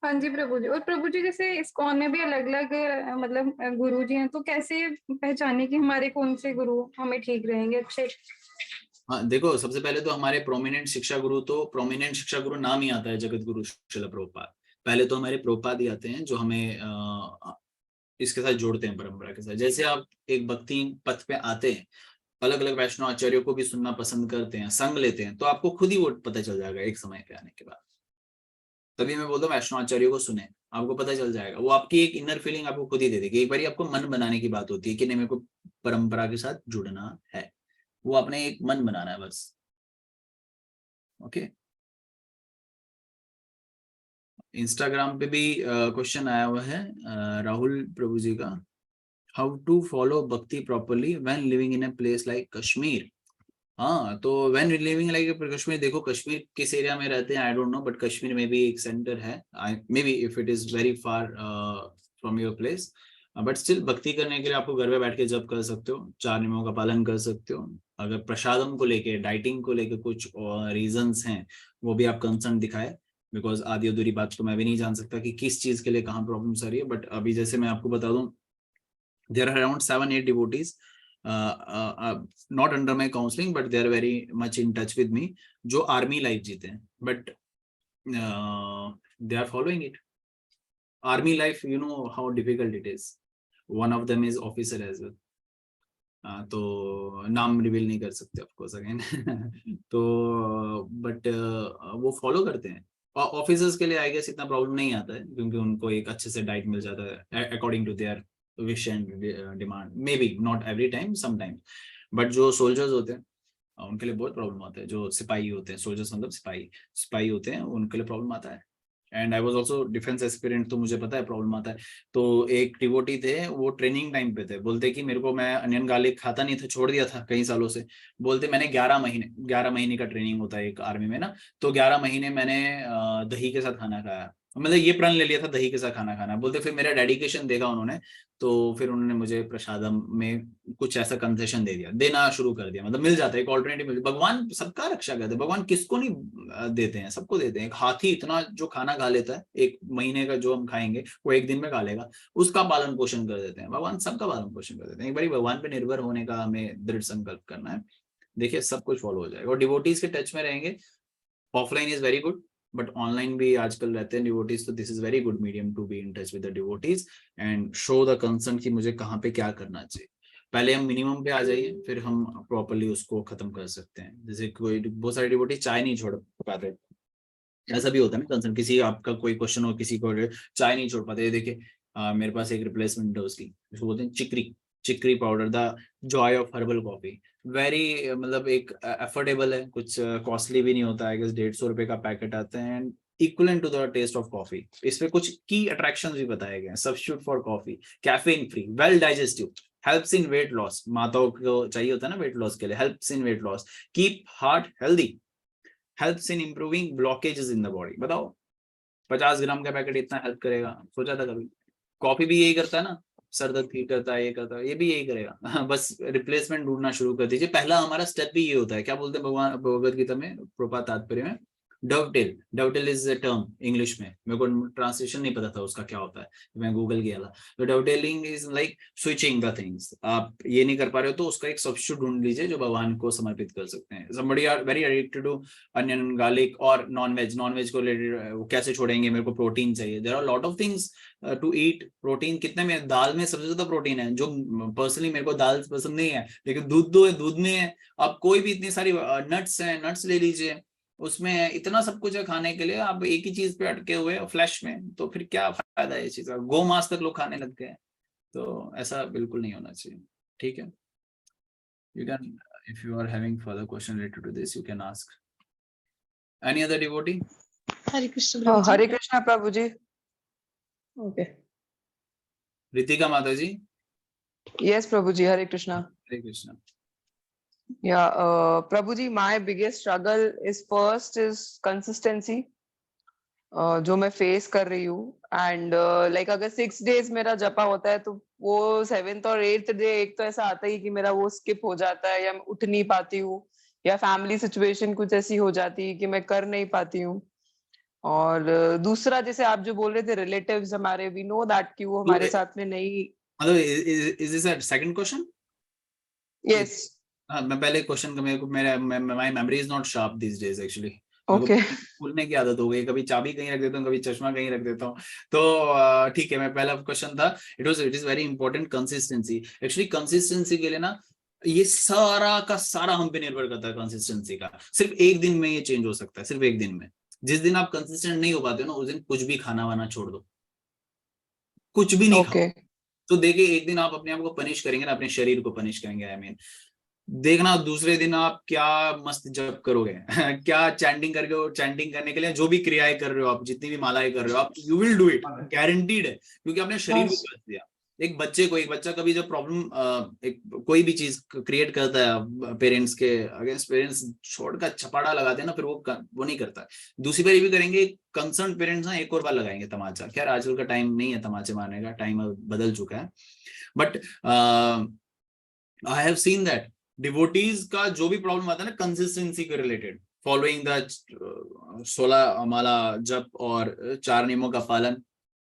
हाँ जी प्रभु जी। और प्रभु जी जैसे इस्कॉन में भी अलग अलग मतलब गुरु जी हैं, तो कैसे पहचाने कि हमारे कौन से गुरु हमें ठीक रहेंगे अच्छे? हाँ देखो, सबसे पहले तो हमारे प्रोमिनेंट शिक्षा गुरु, तो प्रोमिनेंट शिक्षा गुरु नाम ही आता है जगत गुरु श्रील प्रभुपाद। पहले तो हमारे प्रभुपाद ही आते हैं जो हमें इसके साथ जोड़ते हैं, परंपरा के साथ। जैसे आप एक भक्ति पथ पे आते हैं, अलग अलग वैष्णव आचार्यों को भी सुनना पसंद करते हैं, संग लेते हैं, तो आपको खुद ही वो पता चल जाएगा एक समय पे आने के बाद। तभी मैं बोलता हूँ वैष्णव आचार्यों को सुने, आपको पता चल जाएगा। वो आपकी एक इनर फीलिंग आपको खुद ही दे देगी। एक बार आपको मन बनाने की बात होती है कि नहीं मेरे को परंपरा के साथ जुड़ना है, वो अपने एक मन बनाना है बस। ओके। इंस्टाग्राम पे भी क्वेश्चन आया हुआ है राहुल प्रभु जी का, हाउ टू फॉलो भक्ति properly when living in a place like Kashmir. हाँ, तो व्हेन लिविंग लाइक कश्मीर, देखो कश्मीर किस एरिया में रहते हैं आई डोंट नो, बट कश्मीर में भी एक सेंटर है, may be if it is very far from your place, but still भक्ति करने के लिए आपको घर में बैठ के जप कर सकते हो, 4 नियमों का पालन कर सकते हो। अगर प्रसादम को लेके, डाइटिंग को लेके कुछ रीजंस हैं, वो भी आप कंसर्न दिखाए, बिकॉज आधी अधूरी बात तो मैं भी नहीं जान सकता कि किस चीज के लिए कहाँ प्रॉब्लम्स आ रही है। बट अभी जैसे मैं आपको बता दूं, there are around 7-8 devotees not under my counseling but they are very much in touch with me, जो आर्मी लाइफ जीते हैं, but they are following it. Army life, you know how difficult it is. One of them is officer as well. तो नाम reveal नहीं कर सकते of course again तो but वो फॉलो करते हैं। ऑफिसर्स के लिए आई गेस इतना प्रॉब्लम नहीं आता है क्योंकि उनको एक अच्छे से डाइट मिल जाता है according to their wish and demand, may be not every time, some time. But जो सोल्जर्स होते हैं उनके लिए बहुत प्रॉब्लम आता है। जो सिपाही होते हैं, सोल्जर्स मतलब सिपाही होते हैं, उनके लिए प्रॉब्लम आता है। And I was also defence aspirant, तो मुझे पता है प्रॉब्लम आता है। तो एक डिवोटी थे, वो ट्रेनिंग टाइम पे थे, बोलते कि मेरे को, मैं अनियन गार्लिक खाता नहीं था, छोड़ दिया था कई सालों से। बोलते मैंने 11 महीने का ट्रेनिंग होता है एक आर्मी में ना, तो 11 महीने मैंने दही के साथ खाना खाया, मतलब ये प्रण ले लिया था दही के साथ खाना खाना। बोलते फिर मेरा डेडिकेशन देखा उन्होंने, तो फिर उन्होंने मुझे प्रसादम में कुछ ऐसा कंसेशन दे दिया, देना शुरू कर दिया। मतलब मिल जाता है एक ऑल्टरनेटिव। भगवान सबका रक्षा करते हैं, भगवान किसको नहीं देते हैं, सबको देते हैं। एक हाथी इतना जो खाना खा लेता है, एक महीने का जो हम खाएंगे वो एक दिन में खा लेगा, उसका पालन पोषण कर देते हैं। भगवान सबका पालन पोषण कर देते हैं। एक बार भगवान पे निर्भर होने का हमें दृढ़ संकल्प करना है, देखिए सब कुछ फॉलो हो जाएगा। और डिवोटीज के टच में रहेंगे, offline is very good, but online भी आजकल रहते हैं डिवोटीज, तो this is very good medium to be in touch with the devotees and show the concern कि मुझे कहाँ पे क्या करना चाहिए। पहले हम मिनिमम पे आ जाइए, फिर हम प्रॉपर्ली उसको खत्म कर सकते हैं। जैसे कोई बहुत सारे डिवोटी चाय नहीं छोड़ पाते, ऐसा भी होता है ना कंसर्न, किसी आपका कोई क्वेश्चन हो, किसी को चाय नहीं छोड़ पाते। देखिए मेरे पास एक रिप्लेसमेंट है उसकी, उसको बोलते हैं chicory, chicory powder, the joy of herbal coffee. Very मतलब एक अफोर्डेबल है, कुछ कॉस्टली भी नहीं होता है, 150 रुपए का पैकेट आता है and equivalent to the taste of coffee. इसमें कुछ की अट्रैक्शंस भी बताए गए हैं। Substitute for coffee, caffeine free, well digestive, helps in weight loss, माताओं को चाहिए होता है ना वेट लॉस के लिए, helps in weight loss, keep heart healthy, helps in improving blockages in the body. बताओ 50 ग्राम का पैकेट इतना हेल्प करेगा, सोचा था कभी? कॉफी भी यही करता है ना, सर दर्द ठीक करता है, ये करता है, ये भी यही करेगा। बस रिप्लेसमेंट ढूंढना शुरू कर दीजिए। पहला हमारा स्टेप भी ये होता है, क्या बोलते हैं भगवान भगवद गीता में, प्रभुपाद तात्पर्य में, डवटेल। डवटेल इज अ टर्म इंग्लिश में, मेरे को ट्रांसलेशन नहीं पता था उसका क्या होता है, मैं गूगल किया था। तो dovetailing is like switching the things. आप ये नहीं कर पा रहे हो तो उसका एक सब्स्टिट्यूट ढूंढ लीजिए जो भगवान को समर्पित कर सकते हैं। somebody are very addicted to onion garlic और नॉनवेज, नॉनवेज को कैसे छोड़ेंगे, मेरे को प्रोटीन चाहिए। There are lot of things to eat. Protein कितने में, दाल में सबसे ज्यादा प्रोटीन है, जो पर्सनली मेरे को दाल पसंद नहीं है, लेकिन दूध दो है, दूध में है। अब कोई भी इतनी सारी नट्स हैं, नट्स ले लीजिए, उसमें इतना सब कुछ है खाने के लिए। आप एक ही चीज पे अटके हुए फ्लैश में, तो फिर क्या फायदा है इस चीज का? गौ मांस तक लोग खाने लग गए, तो ऐसा बिल्कुल नहीं होना चाहिए। ठीक है, you can, if you are having further question related to this, you can ask. Any other devotee? Hare Krishna प्रभु जी। हरे कृष्णा प्रभु जी। ओके। Ritika माता जी। यस प्रभु जी, हरे कृष्णा। हरे कृष्णा। या प्रभु ji, my biggest struggle is first is consistency, जो मैं फेस कर रही हूँ। एंड लाइक अगर 6 डेज मेरा जपा होता है तो वो 7th और 8th डे एक तो ऐसा आता ही कि मेरा वो स्किप हो जाता है, या मैं उठ नहीं पाती हूँ, या फैमिली सिचुएशन कुछ ऐसी हो जाती है कि मैं कर नहीं पाती हूँ। और दूसरा, जैसे आप जो बोल रहे थे रिलेटिव्स हमारे, वी नो दैट कि वो हमारे साथ में नहीं। मतलब is this a second question? Yes. हाँ, मैं पहले क्वेश्चन का मेरा my memory is not sharp this days actually. Okay. भूलने की आदत हो गई, कभी चाबी कहीं रख देता हूँ, कभी चश्मा कहीं रख देता हूँ। तो ठीक है, मैं पहला क्वेश्चन था, it is very important consistency. Actually consistency के लिए ना, ये सारा का सारा हम पे निर्भर करता है। कंसिस्टेंसी का सिर्फ एक दिन में ये चेंज हो सकता है, सिर्फ एक दिन में। जिस दिन आप कंसिस्टेंट नहीं हो पाते हो ना, उस दिन कुछ भी खाना वाना छोड़ दो, कुछ भी नहीं खाओ। तो देखिए एक दिन आप अपने आप को पनिश करेंगे ना, अपने शरीर को पनिश करेंगे, आई मीन देखना दूसरे दिन आप क्या मस्त जप करोगे। क्या चैंटिंग करके हो, चैंटिंग करने के लिए जो भी क्रियाएं कर रहे हो आप, जितनी भी मालाएं कर रहे हो आप, you will do it, guaranteed है, क्योंकि आपने शरीर को कर दिया। एक बच्चा कभी जब प्रॉब्लम एक कोई भी चीज क्रिएट करता है पेरेंट्स के अगेंस्ट, पेरेंट्स छोड़कर चपाड़ा लगाते हैं ना, फिर वो नहीं करता। दूसरी बार ये भी करेंगे, कंसर्न पेरेंट्स ना एक और बार लगाएंगे तमाचा। खैर आजकल का टाइम नहीं है तमाचे मारने का, टाइम बदल चुका है। But I have seen that devotees का जो भी प्रॉब्लम आता है ना कंसिस्टेंसी के रिलेटेड, फॉलोइंग द 16 माला जप और 4 नियमों का पालन,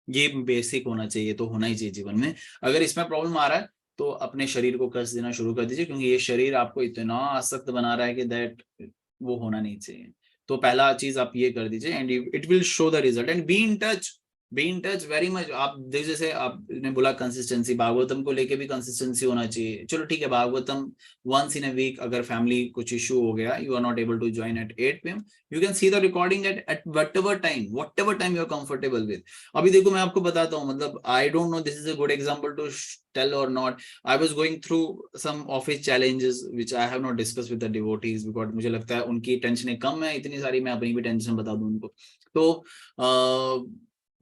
ये बेसिक होना चाहिए, तो होना ही चाहिए जीवन में। अगर इसमें प्रॉब्लम आ रहा है तो अपने शरीर को कष्ट देना शुरू कर दीजिए, क्योंकि ये शरीर आपको इतना आसक्त बना रहा है कि दैट वो होना नहीं चाहिए। तो पहला चीज आप ये कर दीजिए and it will show the result. And B in touch very much. आप जैसे आपने बोला कंसिस्टेंसी, भागवतम को लेके भी कंसिस्टेंसी होना चाहिए। चलो ठीक है, Bhagavatam once in a week, अगर फैमिली कुछ इशू हो गया, you are not able to join at 8 PM, you can see the recording at whatever time you are comfortable with। अभी देखो मैं आपको बताता हूँ, मतलब I don't know this is a good example to tell और not. I was going through some office challenges which I have not discuss with the devotees, because मुझे लगता है उनकी टेंशन कम है इतनी सारी, मैं अपनी भी टेंशन बता दूं उनको। तो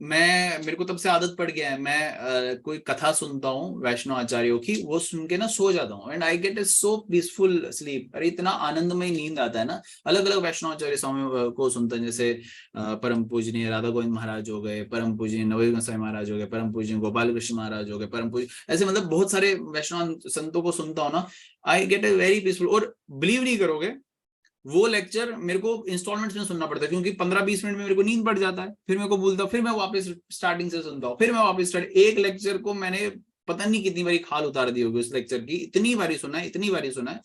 मेरे को तब से आदत पड़ गया है, मैं कोई कथा सुनता हूँ वैष्णव आचार्यों की, वो सुन के ना सो जाता हूँ and I get A so peaceful sleep. अरे इतना आनंदमय नींद आता है ना। अलग अलग वैष्णव आचार्य स्वामी को सुनता है, जैसे परम पूजनीय राधा गोविंद महाराज हो गए, परम पूजनीय नवोद गोसाई महाराज हो गए, परम पूजनीय गोपाल कृष्ण महाराज हो गए, परम पूजनीय, ऐसे मतलब बहुत सारे वैष्णव संतों को सुनता हूँ ना, I get a very peaceful. और बिलीव नहीं करोगे, वो लेक्चर मेरे को इंस्टॉलमेंट्स में सुनना पड़ता है, क्योंकि 15-20 मिनट में मेरे को नींद पड़ जाता है, फिर मेरे को भूलता हूँ, फिर मैं वापस स्टार्टिंग से सुनता हूँ, फिर मैं वापस स्टार्ट। एक लेक्चर को मैंने पता नहीं कितनी बारी खाल उतार दी होगी उस लेक्चर की, इतनी बारी सुना है, इतनी बारी सुना है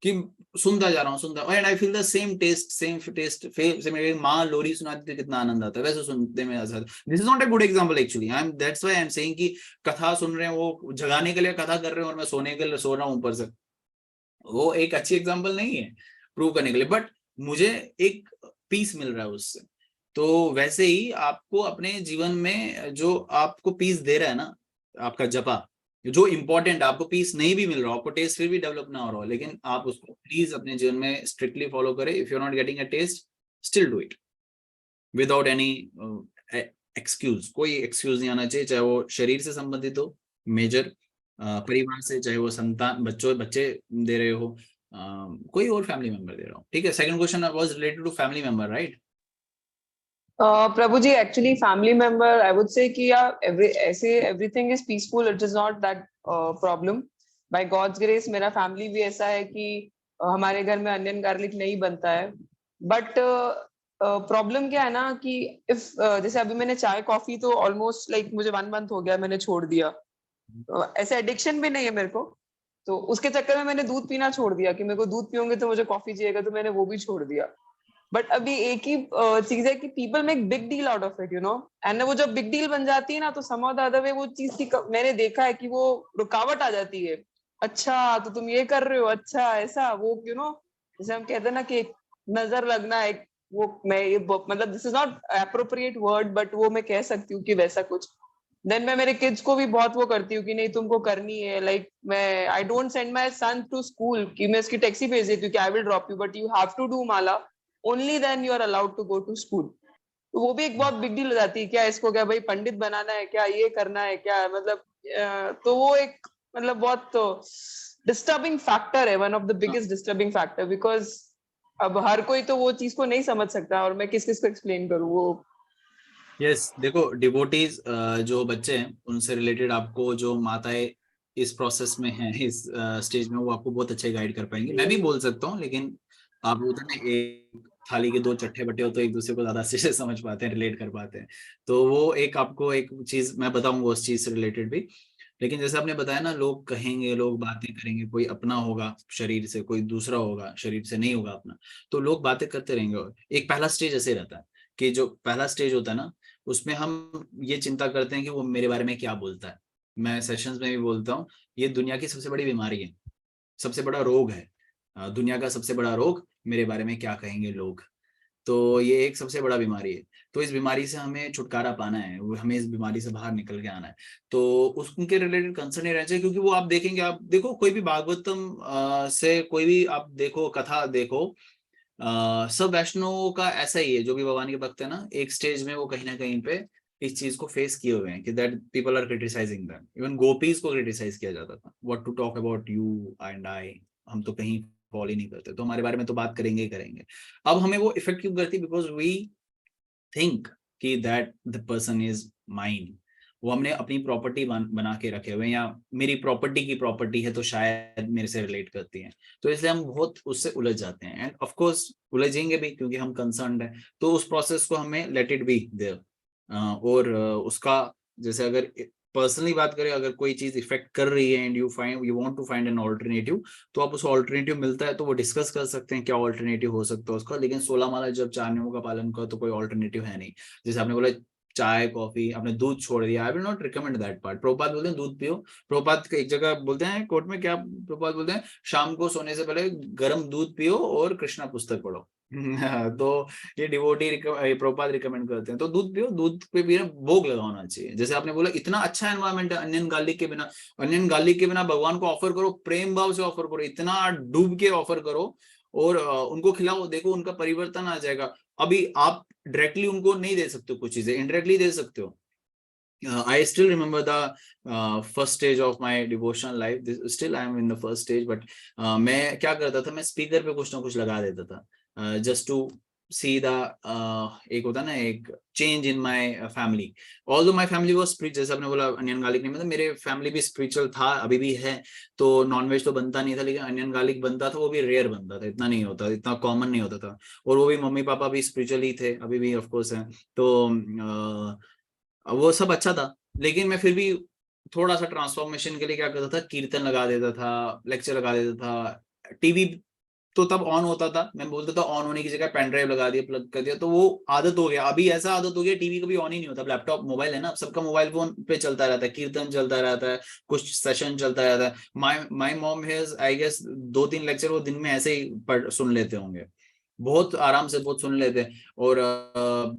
कि सुनता जा रहा हूँ, सुनता, and I feel the same taste से मेरी माँ लोरी सुनाती थी, कितना आनंद आता है, वैसे सुनते में आजाद। This is not a good example actually, I am that's why I am saying कि कथा सुन रहे हैं, वो जगाने के लिए कथा कर रहे हैं और मैं सोने के लिए सो रहा हूँ ऊपर से, वो एक अच्छी एग्जांपल नहीं है प्रूव करने के लिए, बट मुझे एक पीस मिल रहा है उससे। तो वैसे ही आपको अपने जीवन में जो आपको पीस दे रहा है ना, आपका जपा, जो इंपॉर्टेंट, आपको पीस नहीं भी मिल रहा, आपको टेस्ट फिर भी डेवलप ना हो रहा हो, लेकिन आप उसको प्लीज अपने जीवन में स्ट्रिक्टली फॉलो करें। If you are not getting a taste, still do it without any excuse. कोई एक्सक्यूज नहीं आना चाहिए, चाहे वो शरीर से संबंधित हो, मेजर परिवार से, चाहे वो संतान बच्चे दे रहे हो, कोई और फैमिली मेंबर दे रहा हूँ, ठीक है। Second question was related to family member, right? प्रभु जी, actually family member, I would say कि everything is peaceful, it is not that problem. By God's grace मेरा फैमिली भी ऐसा है कि हमारे घर में अनियन गार्लिक नहीं बनता है। बट प्रॉब्लम क्या है ना कि इफ जैसे अभी मैंने चाय कॉफी तो ऑलमोस्ट लाइक मुझे 1 मंथ हो गया मैंने छोड़ दिया, ऐसे एडिक्शन भी नहीं है मेरे को, तो उसके चक्कर में मैंने दूध पीना छोड़ दिया कि मेरे को दूध पीऊंगी तो मुझे कॉफी चाहिएगा, तो मैंने वो भी छोड़ दिया। बट अभी एक ही चीज है कि people make big deal out of it, you know, and वो जब बिग डील बन जाती है ना, तो सम ऑर द अदर वे वो चीज की मैंने देखा है कि वो रुकावट आ जाती है। अच्छा तो तुम ये कर रहे हो, अच्छा ऐसा, वो यू नो, जैसे हम कहते हैं ना कि एक नजर लगना है, वो मैं ये मतलब this is not appropriate word, but वो मैं कह सकती हूँ कि वैसा कुछ। देन मैं मेरे किड्स को भी बहुत वो करती हूँ कि नहीं तुमको करनी है, लाइक मैं I don't send my son to school कि मैं इसकी टैक्सी भेज देती हूँ कि I will drop you, but you have to do mala, only then you are allowed to go to school. तो वो भी एक बहुत बिग डील हो जाती है, क्या इसको क्या भाई पंडित बनाना है क्या, ये करना है क्या, मतलब तो वो एक मतलब बहुत डिस्टर्बिंग फैक्टर है, one of the biggest disturbing factor, because अब हर कोई तो वो चीज को नहीं समझ सकता, और मैं किस किस को एक्सप्लेन करूँ वो। यस, देखो डिवोटीज जो बच्चे हैं उनसे रिलेटेड आपको जो माताएं इस प्रोसेस में हैं, इस स्टेज में, वो आपको बहुत अच्छे गाइड कर पाएंगे। मैं भी बोल सकता हूँ, लेकिन आप बोलते हैं एक थाली के 2 चट्टे बट्टे हो तो एक दूसरे को ज्यादा अच्छे से समझ पाते हैं, रिलेट कर पाते हैं। तो वो एक आपको एक चीज मैं बताऊंगा उस चीज से रिलेटेड भी। लेकिन जैसे आपने बताया ना, लोग कहेंगे, लोग बातें करेंगे, कोई अपना होगा शरीर से, कोई दूसरा होगा शरीर से, नहीं होगा अपना, तो लोग बातें करते रहेंगे। और एक पहला स्टेज ऐसे रहता है कि जो पहला स्टेज होता है ना, उसमें हम ये चिंता करते हैं कि वो मेरे बारे में क्या बोलता है। मैं सेशंस में भी बोलता हूँ, ये दुनिया की सबसे बड़ी बीमारी है, सबसे बड़ा रोग है, दुनिया का सबसे बड़ा रोग, मेरे बारे में क्या कहेंगे लोग। तो ये एक सबसे बड़ा बीमारी है। तो इस बीमारी से हमें छुटकारा पाना है, हमें इस बीमारी से बाहर निकल के आना है। तो उसके रिलेटेड कंसर्न नहीं रहना चाहिए, क्योंकि वो आप देखेंगे, आप देखो कोई भी भागवतम से कोई भी आप देखो कथा देखो, सब वैष्णवों का ऐसा ही है, जो भी भगवान के भक्त है ना, एक स्टेज में वो कहीं ना कहीं पे इस चीज को फेस किए हुए हैं कि that people are criticising them. Even gopis को क्रिटिसाइज किया जाता था, what to talk about you and I, हम तो कहीं फॉलो ही नहीं करते, तो हमारे बारे में तो बात करेंगे ही करेंगे। अब हमें वो इफेक्ट क्यों करती? बिकॉज वी थिंक कि that the person is mine, वो हमने अपनी प्रॉपर्टी बना के रखे हुए हैं, या मेरी प्रॉपर्टी की प्रॉपर्टी है तो शायद मेरे से रिलेट करती है, तो इसलिए हम बहुत उससे उलझ जाते हैं। एंड ऑफ कोर्स उलझेंगे भी, क्योंकि हम कंसर्न्ड है। तो उस प्रोसेस को हमें लेट इट बी देयर। और उसका जैसे अगर पर्सनली बात करें, अगर कोई चीज इफेक्ट कर रही है and you want to find an alternative, तो आप उसको ऑल्टरनेटिव मिलता है तो वो डिस्कस कर सकते हैं क्या ऑल्टरनेटिव हो सकता है उसका। लेकिन 16 माला जब 4 नियमों का पालन करो तो कोई ऑल्टरनेटिव है नहीं। जैसे आपने बोला चाय कॉफी, आपने दूध छोड़ दिया, आई will not recommend that part. Prabhupada बोलते हैं दूध पियो। प्रभुपाद एक जगह बोलते हैं कोर्ट में, क्या प्रभुपाद बोलते हैं, शाम को सोने से पहले गर्म दूध पियो और कृष्णा पुस्तक पढ़ो। तो ये डिवोटी प्रभुपाद रिकमेंड करते हैं। तो दूध पियो, दूध पे भी भोग लगाना चाहिए। जैसे आपने बोला इतना अच्छा एनवायरमेंट है, अनियन गार्लिक के बिना, अनियन गार्लिक के बिना भगवान को ऑफर करो, प्रेम भाव से ऑफर करो, इतना डूब के ऑफर करो और उनको खिलाओ, देखो उनका परिवर्तन आ जाएगा। अभी आप डायरेक्टली उनको नहीं दे सकते हो, कुछ चीजें इनडायरेक्टली दे सकते हो, I still remember the first stage of my devotional life. Still I am in the first stage, but मैं क्या करता था, मैं स्पीकर पे कुछ ना कुछ लगा देता था just to see the एक होता ना एक change in my family. Although my family was spiritual, जैसे आपने बोला अनियन गार्लिक नहीं, मतलब मेरे फैमिली भी स्पिरिचुअल था, अभी भी है। तो नॉनवेज तो बनता नहीं था, लेकिन अनियन गार्लिक बनता था, वो भी रेयर बनता था, इतना नहीं होता, इतना कॉमन नहीं होता था। और वो भी मम्मी पापा भी स्पिरिचुअल ही थे, अभी भी ऑफ कोर्स है। तो वो सब अच्छा था, लेकिन मैं फिर भी थोड़ा सा ट्रांसफॉर्मेशन के लिए क्या करता था, कीर्तन लगा देता था, लेक्चर लगा देता था। टीवी तो तब ऑन होता था, मैं बोलता था ऑन होने की जगह पेन ड्राइव लगा दिया, प्लग कर दिया, तो वो आदत हो गया। अभी ऐसा आदत हो गया टीवी कभी ऑन ही नहीं होता। लैपटॉप मोबाइल है ना, सबका मोबाइल फोन पे चलता रहता है, कीर्तन चलता रहता है, कुछ सेशन चलता रहता है। My mom has I guess 2-3 lecture वो दिन में ऐसे ही सुन लेते होंगे, बहुत आराम से बहुत सुन लेते हैं। और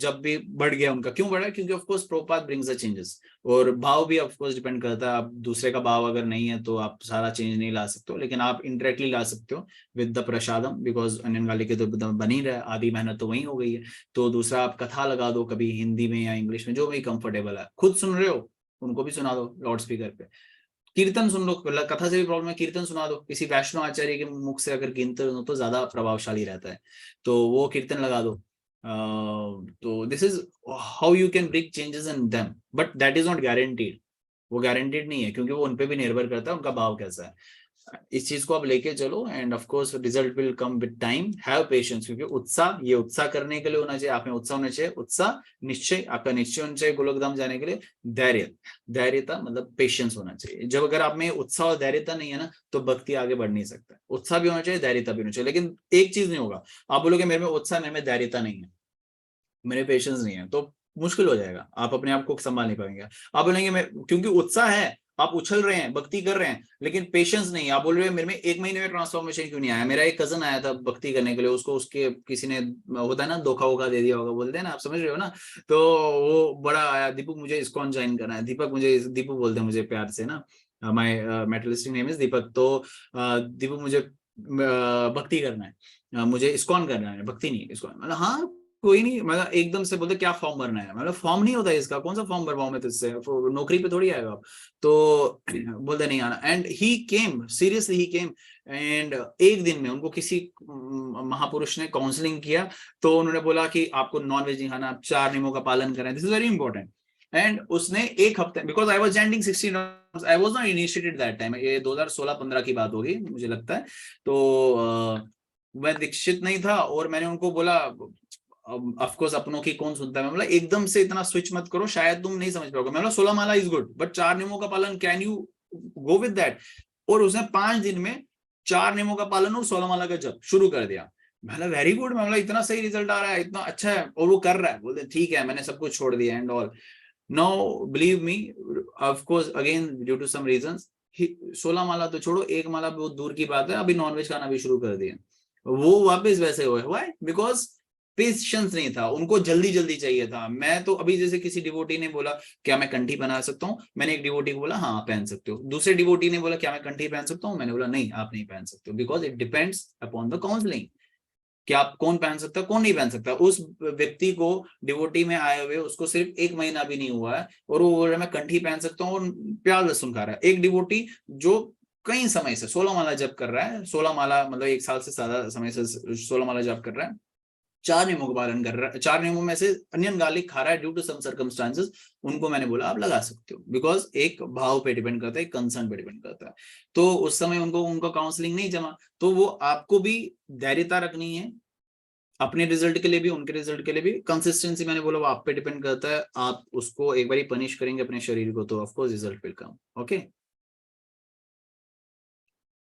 जब भी बढ़ गया उनका, क्यों बढ़ा, क्योंकि of course Prabhupada brings the changes. और भाव भी ऑफ कोर्स डिपेंड करता है, आप दूसरे का भाव अगर नहीं है तो आप सारा चेंज नहीं ला सकते हो, लेकिन आप इंडायरेक्टली ला सकते हो with the prasadam, because onion गाली के तो बन ही रहा है, आधी मेहनत तो वही हो गई है। तो दूसरा आप कथा लगा दो, कभी हिंदी में या इंग्लिश में, जो भी कंफर्टेबल है। खुद सुन रहे हो उनको भी सुना दो लाउड स्पीकर पे, कीर्तन सुन लो, कथा से भी प्रॉब्लम है, कीर्तन सुना दो, किसी वैष्णव आचार्य के मुख से अगर कीर्तन हो तो ज्यादा प्रभावशाली रहता है, तो वो कीर्तन लगा दो। तो this is how you can bring changes in them, but that is not guaranteed, वो गारंटीड नहीं है, क्योंकि वो उनपे भी निर्भर करता है उनका भाव कैसा है। इस चीज को आप लेके चलो, and of course result will come with time. Have patience, क्योंकि उत्साह, ये उत्साह करने के लिए होना चाहिए, आप में उत्साह होना चाहिए, उत्साह निश्चय, आपका निश्चय होना चाहिए गोलोकधाम जाने के लिए। धैर्य, धैर्यता मतलब पेशेंस होना चाहिए। जब अगर आप में उत्साह और धैर्यता नहीं है ना, तो भक्ति आगे बढ़ नहीं सकता। उत्साह भी होना चाहिए, धैर्यता भी होना चाहिए, लेकिन एक चीज नहीं होगा, आप बोलोगे मेरे में उत्साह, मेरे में धैर्यता नहीं है, मेरे पेशेंस नहीं है, तो मुश्किल हो जाएगा, आप अपने आप को संभाल नहीं पाएंगे। आप बोलेंगे मैं, क्योंकि उत्साह है, आप उछल रहे हैं, भक्ति कर रहे हैं, लेकिन पेशेंस नहीं है, आप बोल रहे हैं मेरे में 1 महीने में ट्रांसफॉर्मेशन क्यों नहीं आया। मेरा एक कजन आया था भक्ति करने के लिए, उसको उसके किसी ने, होता है ना, धोखा वोखा दे दिया होगा, बोलते हैं ना, आप समझ रहे हो ना। तो वो बड़ा आया, दीपक मुझे इस्कॉन ज्वाइन करना है, दीपक मुझे, दीपू बोलते हैं मुझे प्यार से ना, माय मेटलिस्टिक नेम इज दीपक। तो दीपक मुझे भक्ति करना है, मुझे इस्कॉन करना है, भक्ति नहीं इस्कॉन। मतलब हाँ कोई नहीं, मतलब एकदम से बोलते क्या फॉर्म भरना है, मतलब फॉर्म नहीं होता इसका, कौन सा फॉर्म भरवाऊं मैं तुझसे, नौकरी पे थोड़ी आएगा आप। तो बोलते नहीं आना, and he came, seriously he came. And एक दिन में उनको किसी महापुरुष ने काउंसलिंग किया, तो उन्होंने बोला कि आपको नॉन वेज नहीं खाना, आप 4 नियमों का पालन करें, this is very important. And उसने एक हफ्ते, because I was chanting 16 I was not initiated that time, ये 2016-15 की बात होगी मुझे लगता है। तो मैं दीक्षित नहीं था, और मैंने उनको बोला, ऑफ कोर्स अपनों की कौन सुनता है, मैं बोला एकदम से इतना स्विच मत करो, शायद तुम नहीं समझ पाओगे। मैं बोला 16 माला इज गुड, बट 4 नियमों का पालन, can you go with that. और उसने 5 दिन में 4 नियमों का पालन और 16 माला का जप शुरू कर दिया। मैं वेरी गुड, मैं बोला इतना सही रिजल्ट आ रहा है, इतना अच्छा है, और वो कर रहा है। बोलते ठीक है, मैंने सब कुछ छोड़ दिया and all. Now believe me, of course again due to some reasons, 16 माला तो छोड़ो, 1 माला बहुत दूर की बात है, अभी नॉनवेज खाना भी शुरू कर दिया। वो वापस वैसे हुआ है, बिकॉज पेशेंस नहीं था, उनको जल्दी जल्दी चाहिए था। मैं तो अभी जैसे किसी डिवोटी ने बोला क्या मैं कंठी पहना सकता हूँ, मैंने एक डिवोटी को बोला हाँ पहन सकते हो। दूसरे डिवोटी ने बोला क्या मैं कंठी पहन सकता हूँ, मैंने बोला नहीं आप नहीं पहन सकते हो, because it depends upon the counselling कि आप कौन पहन सकता है कौन नहीं पहन सकता। उस व्यक्ति को डिवोटी में आए हुए उसको सिर्फ 1 महीना भी नहीं हुआ है, और वो बोल रहा है मैं कंठी पहन सकता हूँ और प्याज लहसुन खा रहा है। एक डिवोटी जो कई समय से 16 माला जप कर रहा है, 16 माला मतलब 1 साल से ज्यादा समय से 16 माला जप कर रहा है, 4 नियमों का पालन कर रहा है, 4 नियमों में से अनियन गार्लिक खा रहा है ड्यू टू सम सर्कमस्टांसेस, उनको मैंने बोला आप लगा सकते हो, बिकॉज एक भाव पे डिपेंड करता है, कंसर्न पे डिपेंड करता है। तो उस समय उनको उनका काउंसलिंग नहीं जमा, तो वो आपको भी धैर्यता रखनी है अपने रिजल्ट के लिए भी, उनके रिजल्ट के लिए भी। कंसिस्टेंसी मैंने बोला वो आप पे डिपेंड करता है, आप उसको एक बार पनिश करेंगे अपने शरीर को तो of course result will come. Okay,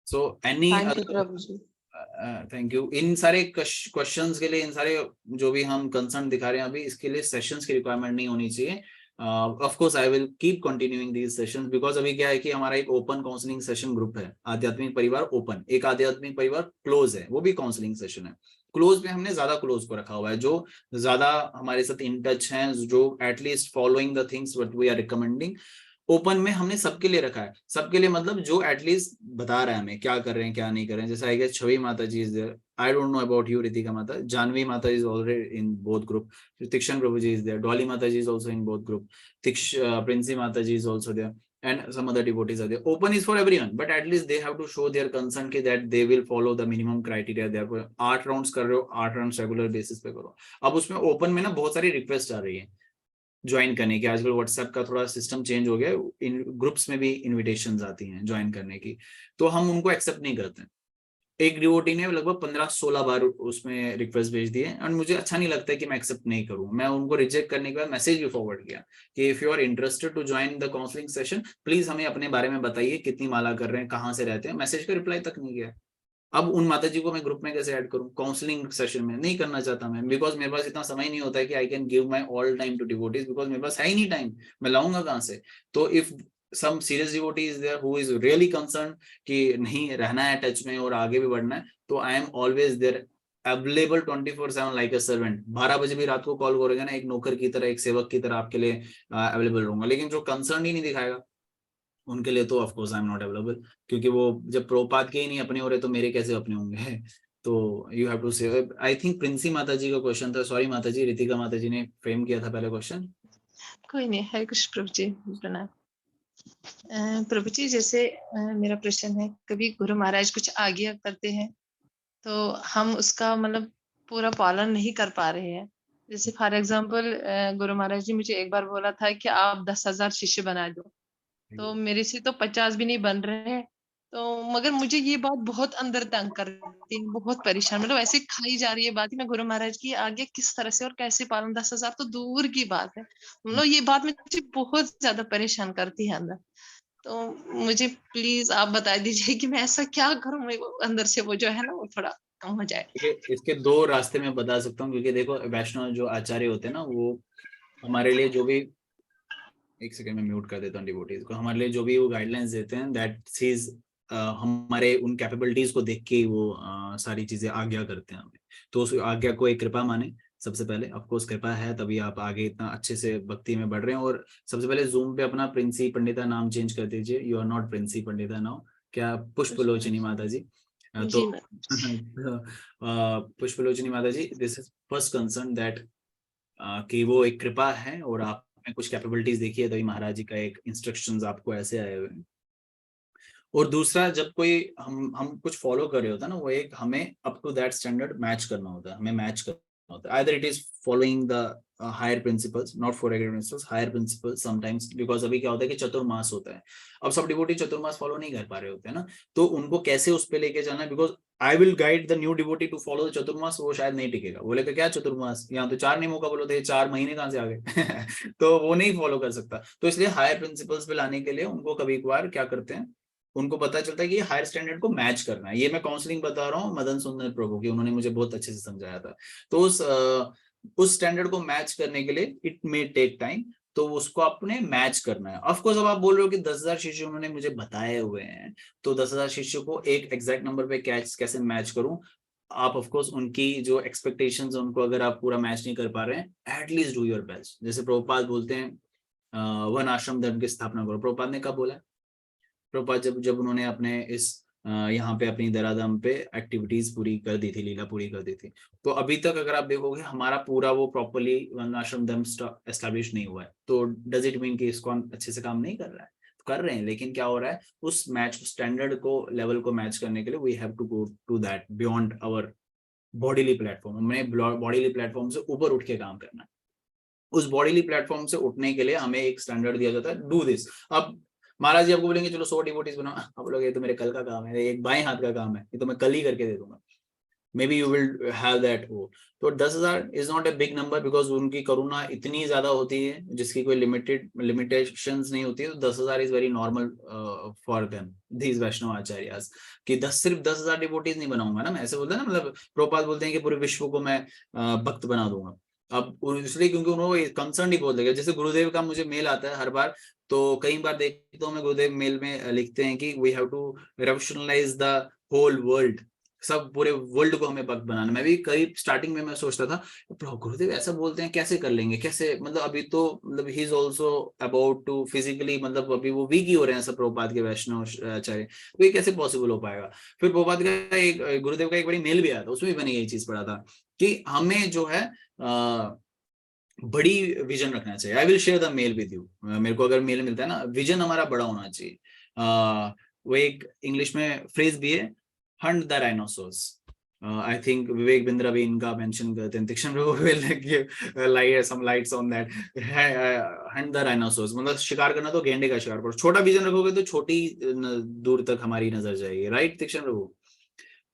so any thank you प्रभु जी। Thank you. इन सारे क्वेश्चंस के लिए, इन सारे जो भी हम कंसर्न दिखा रहे हैं अभी, इसके लिए सेशंस की रिक्वायरमेंट नहीं होनी चाहिए। Of course I will keep continuing these sessions, because अभी क्या है कि हमारा एक ओपन काउंसलिंग सेशन ग्रुप है, आध्यात्मिक परिवार ओपन, एक आध्यात्मिक परिवार क्लोज है, वो भी काउंसलिंग सेशन है। क्लोज में हमने ज्यादा क्लोज को रखा हुआ है, जो ज्यादा हमारे साथ इन टच हैं, जो at least following the things what we are recommending. Open में हमने सबके लिए रखा है, सबके लिए मतलब जो एटलीस्ट बता रहा है हमें क्या कर रहे हैं क्या नहीं कर रहे हैं। जैसे आई गेस छवि माता ji is there, I don't know about you Ritika माता, जानवी माता is already in both group, Tikshan प्रभु जी इज देयर, डॉली माता ji is also in both group, Princey माता ji is also there, and some other devotees are there. Open is for everyone, but at least they have to show their concern कि that they will follow the minimum criteria. Therefore 8 rounds कर रहे हो, 8 rounds regular basis पे करो। अब उसमें open में ना बहुत सारी रिक्वेस्ट आ रही है ज्वाइन करने की, आजकल व्हाट्सएप का थोड़ा सिस्टम चेंज हो गया, इन ग्रुप्स में भी इनविटेशंस आती हैं ज्वाइन करने की, तो हम उनको एक्सेप्ट नहीं करते। एक डिवोटी ने लगभग 15-16 बार उसमें रिक्वेस्ट भेज दी है, और मुझे अच्छा नहीं लगता है कि मैं एक्सेप्ट नहीं करूं। मैं उनको रिजेक्ट करने के बाद मैसेज भी फॉरवर्ड किया कि if you are interested to join the counselling session please हमें अपने बारे में बताइए, कितनी माला कर रहे हैं, कहाँ से रहते हैं। मैसेज का रिप्लाई तक नहीं किया। अब उन माता जी को मैं ग्रुप में कैसे ऐड करूं? काउंसलिंग सेशन में नहीं करना चाहता मैं, बिकॉज मेरे पास इतना समय नहीं होता है कि I can give my all time to devotees, because मेरे पास है ही नहीं टाइम, मैं लाऊंगा कहाँ से? तो if some serious devotee is there who is really concerned कि नहीं रहना है टच में और आगे भी बढ़ना है, तो I am always there available 24/7 like a servant. 12 बजे भी रात को कॉल करोगे ना, एक नौकर की तरह, एक सेवक की तरह आपके लिए अवेलेबल रहूंगा। लेकिन जो कंसर्न ही नहीं दिखाएगा उनके लिए तो of course I am not available, क्योंकि वो जब प्रोपात के ही नहीं अपने हो रहे तो मेरे कैसे अपने होंगे? तो यू हैव टू से, आई थिंक प्रिंसी माता जी का क्वेश्चन था, सॉरी माता जी, रितिका माता जी ने फ्रेम किया था पहले क्वेश्चन। कोई नहीं, हरे कृष्ण प्रभु जी, प्रणाम। प्रभु जी, जैसे मेरा प्रश्न है, कभी गुरु महाराज कुछ आज्ञा करते हैं तो हम उसका मतलब पूरा पालन नहीं कर पा रहे हैं। जैसे फॉर एग्जाम्पल गुरु महाराज जी मुझे एक बार बोला था कि आप 10,000 शिष्य बना दो, तो मेरे से तो 50 भी नहीं बन रहे हैं। तो मगर मुझे ये बात बहुत अंदर तंग करती है, बहुत परेशान, मतलब ऐसे खाई जा रही है बात कि मैं गुरु महाराज की आगे किस तरह से और कैसे पालन, 10,000 तो दूर की बात है, मतलब ये बात मुझे बहुत ज्यादा परेशान करती है अंदर। तो मुझे प्लीज आप बता दीजिए कि मैं ऐसा क्या करूं, मेरे को अंदर से वो जो है ना वो थोड़ा कम हो जाए। इसके 2 रास्ते मैं बता सकता हूँ, क्योंकि देखो वैष्णव जो आचार्य होते हैं ना, वो हमारे लिए जो भी, एक सेकंड में म्यूट कर देता हूँ डिवोटीज को, हमारे लिए जो भी वो गाइडलाइंस देते हैं दैट चीज हमारे उन कैपेबिलिटीज को देख के ही वो सारी चीजें आज्ञा करते हैं हमें। तो उस आज्ञा को एक कृपा माने सबसे पहले, ऑफकोर्स कृपा है तभी आप आगे इतना अच्छे से भक्ति में बढ़ रहे हैं। और सबसे पहले जूम पे अपना प्रिंसी पंडिता नाम चेंज कर दीजिए, you are not Princy Pandita now, क्या पुष्पलोचनी माता जी। तो पुष्पलोचनी माता ji, this is first concern that कि वो एक कृपा है और आप में कुछ कैपेबिलिटीज देखिए, तभी महाराज जी का एक इंस्ट्रक्शंस आपको ऐसे आए हुए हैं। और दूसरा, जब कोई हम कुछ फॉलो कर रहे होता है ना, वो एक हमें up to that standard match करना होता है, हमें मैच करना होता है। Either it is following the higher principles, not for principles, higher principles sometimes, because अभी क्या होता है कि चतुर्मास होता है, अब सब डिवोटी चतुर्मास फॉलो नहीं कर पा रहे होते हैं ना, तो उनको कैसे उस पे लेके जाना है, because I will guide the new devotee to follow the Chaturmas, वो शायद नहीं टिकेगा, बोलेगा क्या चतुर्मास, यहाँ तो 4 नियमों का बोलो थे, 4 महीने कहाँ से आ गए तो वो नहीं फॉलो कर सकता। तो इसलिए हायर प्रिंसिपल्स पे लाने के लिए उनको कभी एक बार क्या करते हैं, उनको पता चलता है कि हायर स्टैंडर्ड को मैच करना है। ये मैं काउंसलिंग बता रहा हूँ मदन सुंदर प्रभु की, उन्होंने मुझे बहुत अच्छे से समझाया था। तो उस स्टैंडर्ड को मैच करने के लिए इट मे टेक टाइम, तो उसको आपने मैच करना है। ऑफ कोर्स अब आप बोल रहे हो कि 10,000 शिष्य उन्होंने मुझे बताए हुए हैं, तो 10,000 शिष्यों को एक एग्जैक्ट नंबर पे कैसे मैच करूं? आप ऑफ कोर्स उनकी जो एक्सपेक्टेशंस है उनको अगर आप पूरा मैच नहीं कर पा रहे हैं, एटलीस्ट डू योर बेस्ट। जैसे प्रभुपाद बोलते हैं वन आश्रम धर्म की स्थापना करो, प्रभुपाद ने कब बोला? प्रभुपाद जब उन्होंने अपने इस यहाँ पे अपनी दरादम पे एक्टिविटीज पूरी कर दी थी, लीला पूरी कर दी थी, तो अभी तक अगर आप देखोगे हमारा पूरा वो प्रॉपर्ली वर्णाश्रम धर्म एस्टैब्लिश नहीं हुआ है। तो डज इट मीन कि इसको अच्छे से काम नहीं कर रहा है? तो कर रहे हैं, लेकिन क्या हो रहा है, उस मैच स्टैंडर्ड को, लेवल को मैच करने के लिए we have to go to that beyond our bodily platform. हमें बॉडीली प्लेटफॉर्म से ऊपर उठ के काम करना है। उस बॉडीली प्लेटफॉर्म से उठने के लिए हमें एक स्टैंडर्ड दिया जाता है, डू दिस। अब महाराज जी आपको बोलेंगे चलो 100 डिवोटीज बनाओ, आप बोलोगे ये तो मेरे कल का काम है, एक बाएं हाथ का काम है, ये तो मैं कल ही करके दे दूंगा, may be you will have that वो। तो 10,000 is not a big number, because उनकी करुणा इतनी ज्यादा होती है जिसकी कोई लिमिटेशंस नहीं होती है। तो 10,000 is very normal for them, these Vaishnav acharyas, कि सिर्फ 10,000 डिवोटीज नहीं बनाऊंगा ना मैं, ऐसे बोलते हैं ना, मतलब प्रभुपाद बोलते हैं कि पूरे विश्व को मैं भक्त बना दूंगा। अब इसलिए क्योंकि उन्होंने कंसर्न ही बहुत लगे। जैसे गुरुदेव का मुझे मेल आता है हर बार, तो कई बार देखता हूँ मैं गुरुदेव मेल में लिखते हैं कि we have to revolutionalize the whole world, सब पूरे वर्ल्ड को हमें भक्त बनाना। मैं भी करीब स्टार्टिंग में मैं सोचता था गुरुदेव ऐसा बोलते हैं कैसे कर लेंगे, कैसे, मतलब अभी तो मतलब ही is also about to physically, मतलब अभी वो वीक ही हो रहे हैं सब प्रभुपाद के वैष्णव आचार्य, तो ये कैसे पॉसिबल हो पाएगा। फिर प्रभुपाद का एक गुरुदेव का एक बड़ी मेल भी आया था, उसमें भी मैंने यही चीज पढ़ा था कि हमें जो है बड़ी विजन रखना चाहिए। I will share the mail with you, मेरे को अगर मेल मिलता है ना, विजन हमारा बड़ा होना चाहिए। वो एक इंग्लिश में फ्रेज भी है, hunt the rhinoceros. I think Vivek Bindra भी इनका मेंशन करते हैं, तीक्ष्ण प्रभु will give light some lights on that, hunt the rhinoceros, मतलब शिकार करना तो गेंडे का शिकार करो। छोटा विजन रखोगे तो छोटी दूर तक हमारी नजर जाएगी, राइट तीक्ष्ण प्रभु?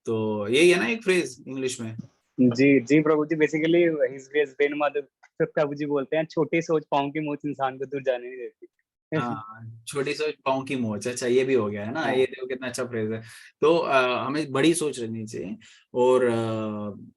तो यही है ना एक फ्रेज इंग्लिश में। जी जी प्रभु ji, basically his grace Ben Madhav प्रभु जी बोलते हैं, छोटी सोच पाँव की मोच इंसान को दूर जाने नहीं देती। हाँ, छोटी सोच पाँव की मोच। अच्छा, ये भी हो गया है ना, हाँ। ये देखो कितना अच्छा फ्रेज है। तो हमें बड़ी सोच रखनी चाहिए, और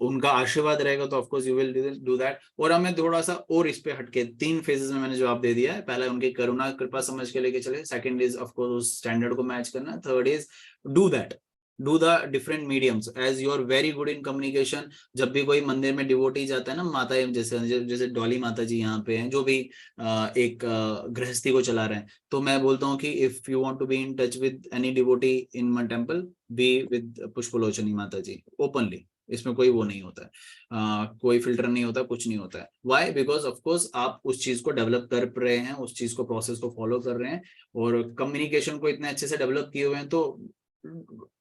उनका आशीर्वाद रहेगा तो of course you will do that. और हमें थोड़ा सा और इस पे हटके 3 फेजेस में मैंने जवाब दे दिया है। पहला उनकी करुणा कृपा समझ के लेके चले, second is of course standard को मैच करना, third is do that, do the different mediums as you are very good in communication. जब भी कोई मंदिर में डिवोटी जाता है ना, माता जैसे जैसे डॉली माता जी यहाँ पे हैं, जो भी एक गृहस्थी को चला रहे हैं, तो मैं बोलता हूँ कि if you want to be in touch with any devotee in my temple, be with Pushpalochani माता जी ओपनली। इसमें कोई वो नहीं होता है, कोई फिल्टर नहीं होता, कुछ नहीं होता है। व्हाई? बिकॉज ऑफ कोर्स आप उस चीज को डेवलप कर रहे हैं, उस चीज को प्रोसेस को फॉलो कर रहे हैं, और कम्युनिकेशन को इतने अच्छे से डेवलप किए हुए हैं, तो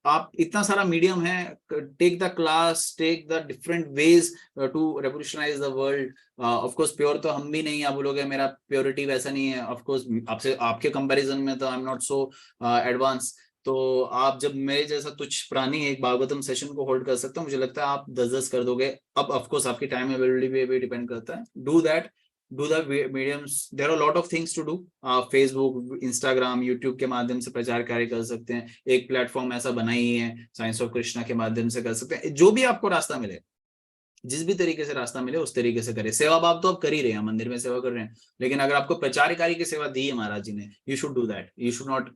आप इतना सारा मीडियम है, take the class, take the different ways to revolutionise the world. Of course pure तो हम भी नहीं, आप बोलोगे मेरा प्योरिटी वैसा नहीं है, ऑफ कोर्स आपसे, आपके कंपैरिजन में तो I am not so advance. तो आप जब मेरे जैसा तुच्छ प्राणी एक भागवतम सेशन को होल्ड कर सकता हूँ, मुझे लगता है आप 10-10 कर दोगे। अब ऑफ कोर्स आपकी टाइम अवेलेबिलिटी पे भी डिपेंड करता है। Do that, do the mediums, there are a lot of things to do। Facebook, Instagram, YouTube के माध्यम से प्रचार कार्य कर सकते हैं, एक प्लेटफॉर्म ऐसा बना ही है, साइंस ऑफ कृष्णा के माध्यम से कर सकते हैं। जो भी आपको रास्ता मिले, जिस भी तरीके से रास्ता मिले उस तरीके से करें। सेवा भाव तो आप कर ही रहे हैं, मंदिर में सेवा कर रहे हैं, लेकिन अगर आपको प्रचार कार्य की सेवा दी है महाराज जी ने, you should do that, you should not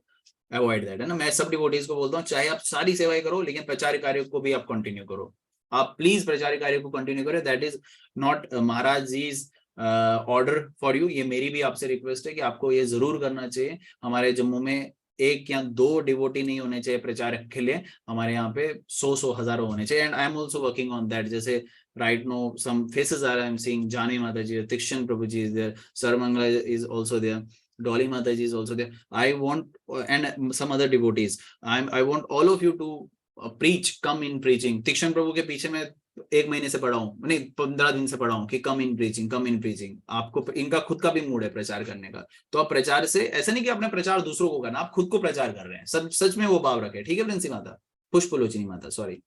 avoid that, है ना। मैं सब डिवोटीज को बोलता हूँ, चाहे आप सारी सेवाएं करो, लेकिन प्रचार कार्य को भी आप कंटिन्यू करो। आप प्लीज प्रचार कार्य को कंटिन्यू करें। That is not Maharaj ji order for you, ये मेरी भी आपसे रिक्वेस्ट है कि आपको ये जरूर करना चाहिए। हमारे जम्मू में 1 या 2 डिवोटी नहीं होने चाहिए प्रचारक के लिए, हमारे यहाँ पे 100 हजारों होने चाहिए। And I am also working on that. जैसे right now some faces are I am seeing, Jani माता जी, तीक्ष्ण प्रभु ji is there, Sarvamangala is also there, Dolly Mataji is also there. I want and some other devotees. I want all of you to preach, come in preaching. तीक्ष्ण प्रभु के पीछे मैं 1 महीने से पढ़ा हूँ, नहीं 15 दिन से पढ़ा हूँ कि कम इन प्रीचिंग, कम इन प्रीचिंग। आपको इनका खुद का भी मूड है प्रचार करने का, तो आप प्रचार से, ऐसा नहीं कि आपने प्रचार दूसरों को करना, आप खुद को प्रचार कर रहे हैं। सच में वो भाव रखे, ठीक है प्रिंसी माता, पुष्पलोचनी माता, सॉरी।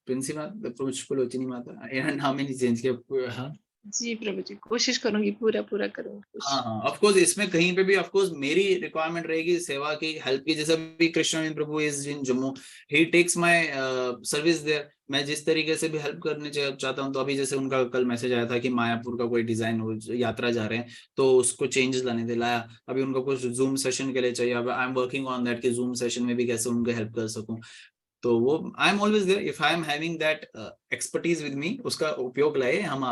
प्रिंसी माता, पुष्पलोचनी माता, यार नाम ही नहीं चेंज किया। हाँ जी प्रभु जी, कोशिश करूंगी, पूरा करूंगी। हाँ हाँ, ऑफ कोर्स इसमें कहीं पे भी ऑफ कोर्स मेरी रिक्वायरमेंट रहेगी सेवा की, हेल्प की। जैसे भी कृष्ण प्रभु is in Jammu, he takes my service there. मैं जिस तरीके से भी हेल्प करने चाहता हूँ, तो अभी जैसे उनका कल मैसेज आया था कि मायापुर का कोई डिजाइन हो, यात्रा जा रहे हैं, तो उसको चेंजेस लाने थे, लाया। अभी उनको कुछ जूम सेशन के लिए चाहिए, अब I am working on that कि जूम सेशन में भी कैसे उनको हेल्प कर सकूं। तो वो I am always there if I am having that expertise with me, उसका उपयोग लाए। हम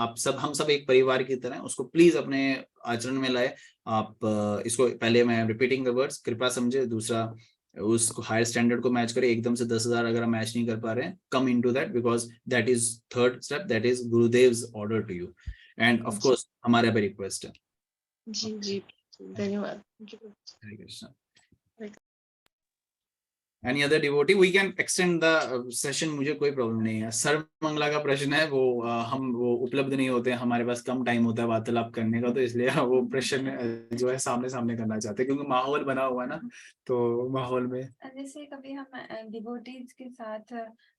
सब एक परिवार की तरह उसको प्लीज अपने आचरण में लाए। आप इसको, पहले मैं रिपीटिंग द वर्ड्स, कृपा समझे, दूसरा उसको हायर स्टैंडर्ड को मैच करे। एकदम से 10,000 अगर हम मैच नहीं कर पा रहे हैं, come into that, because that is third step, that is Gurudev's order to you, and of course हमारा भी रिक्वेस्ट है। जी धन्यवाद। हरे Krishna. Any other devotee? We can extend the session, मुझे कोई प्रॉब्लम नहीं है। सर्वमंगला का प्रश्न है, वो हम वो उपलब्ध नहीं होते, हमारे पास कम टाइम होता है वार्तालाप करने का, तो इसलिए वो प्रश्न जो है सामने सामने करना चाहते हैं, क्योंकि माहौल बना हुआ है ना, तो माहौल में जैसे कभी हम डिवोटीज के साथ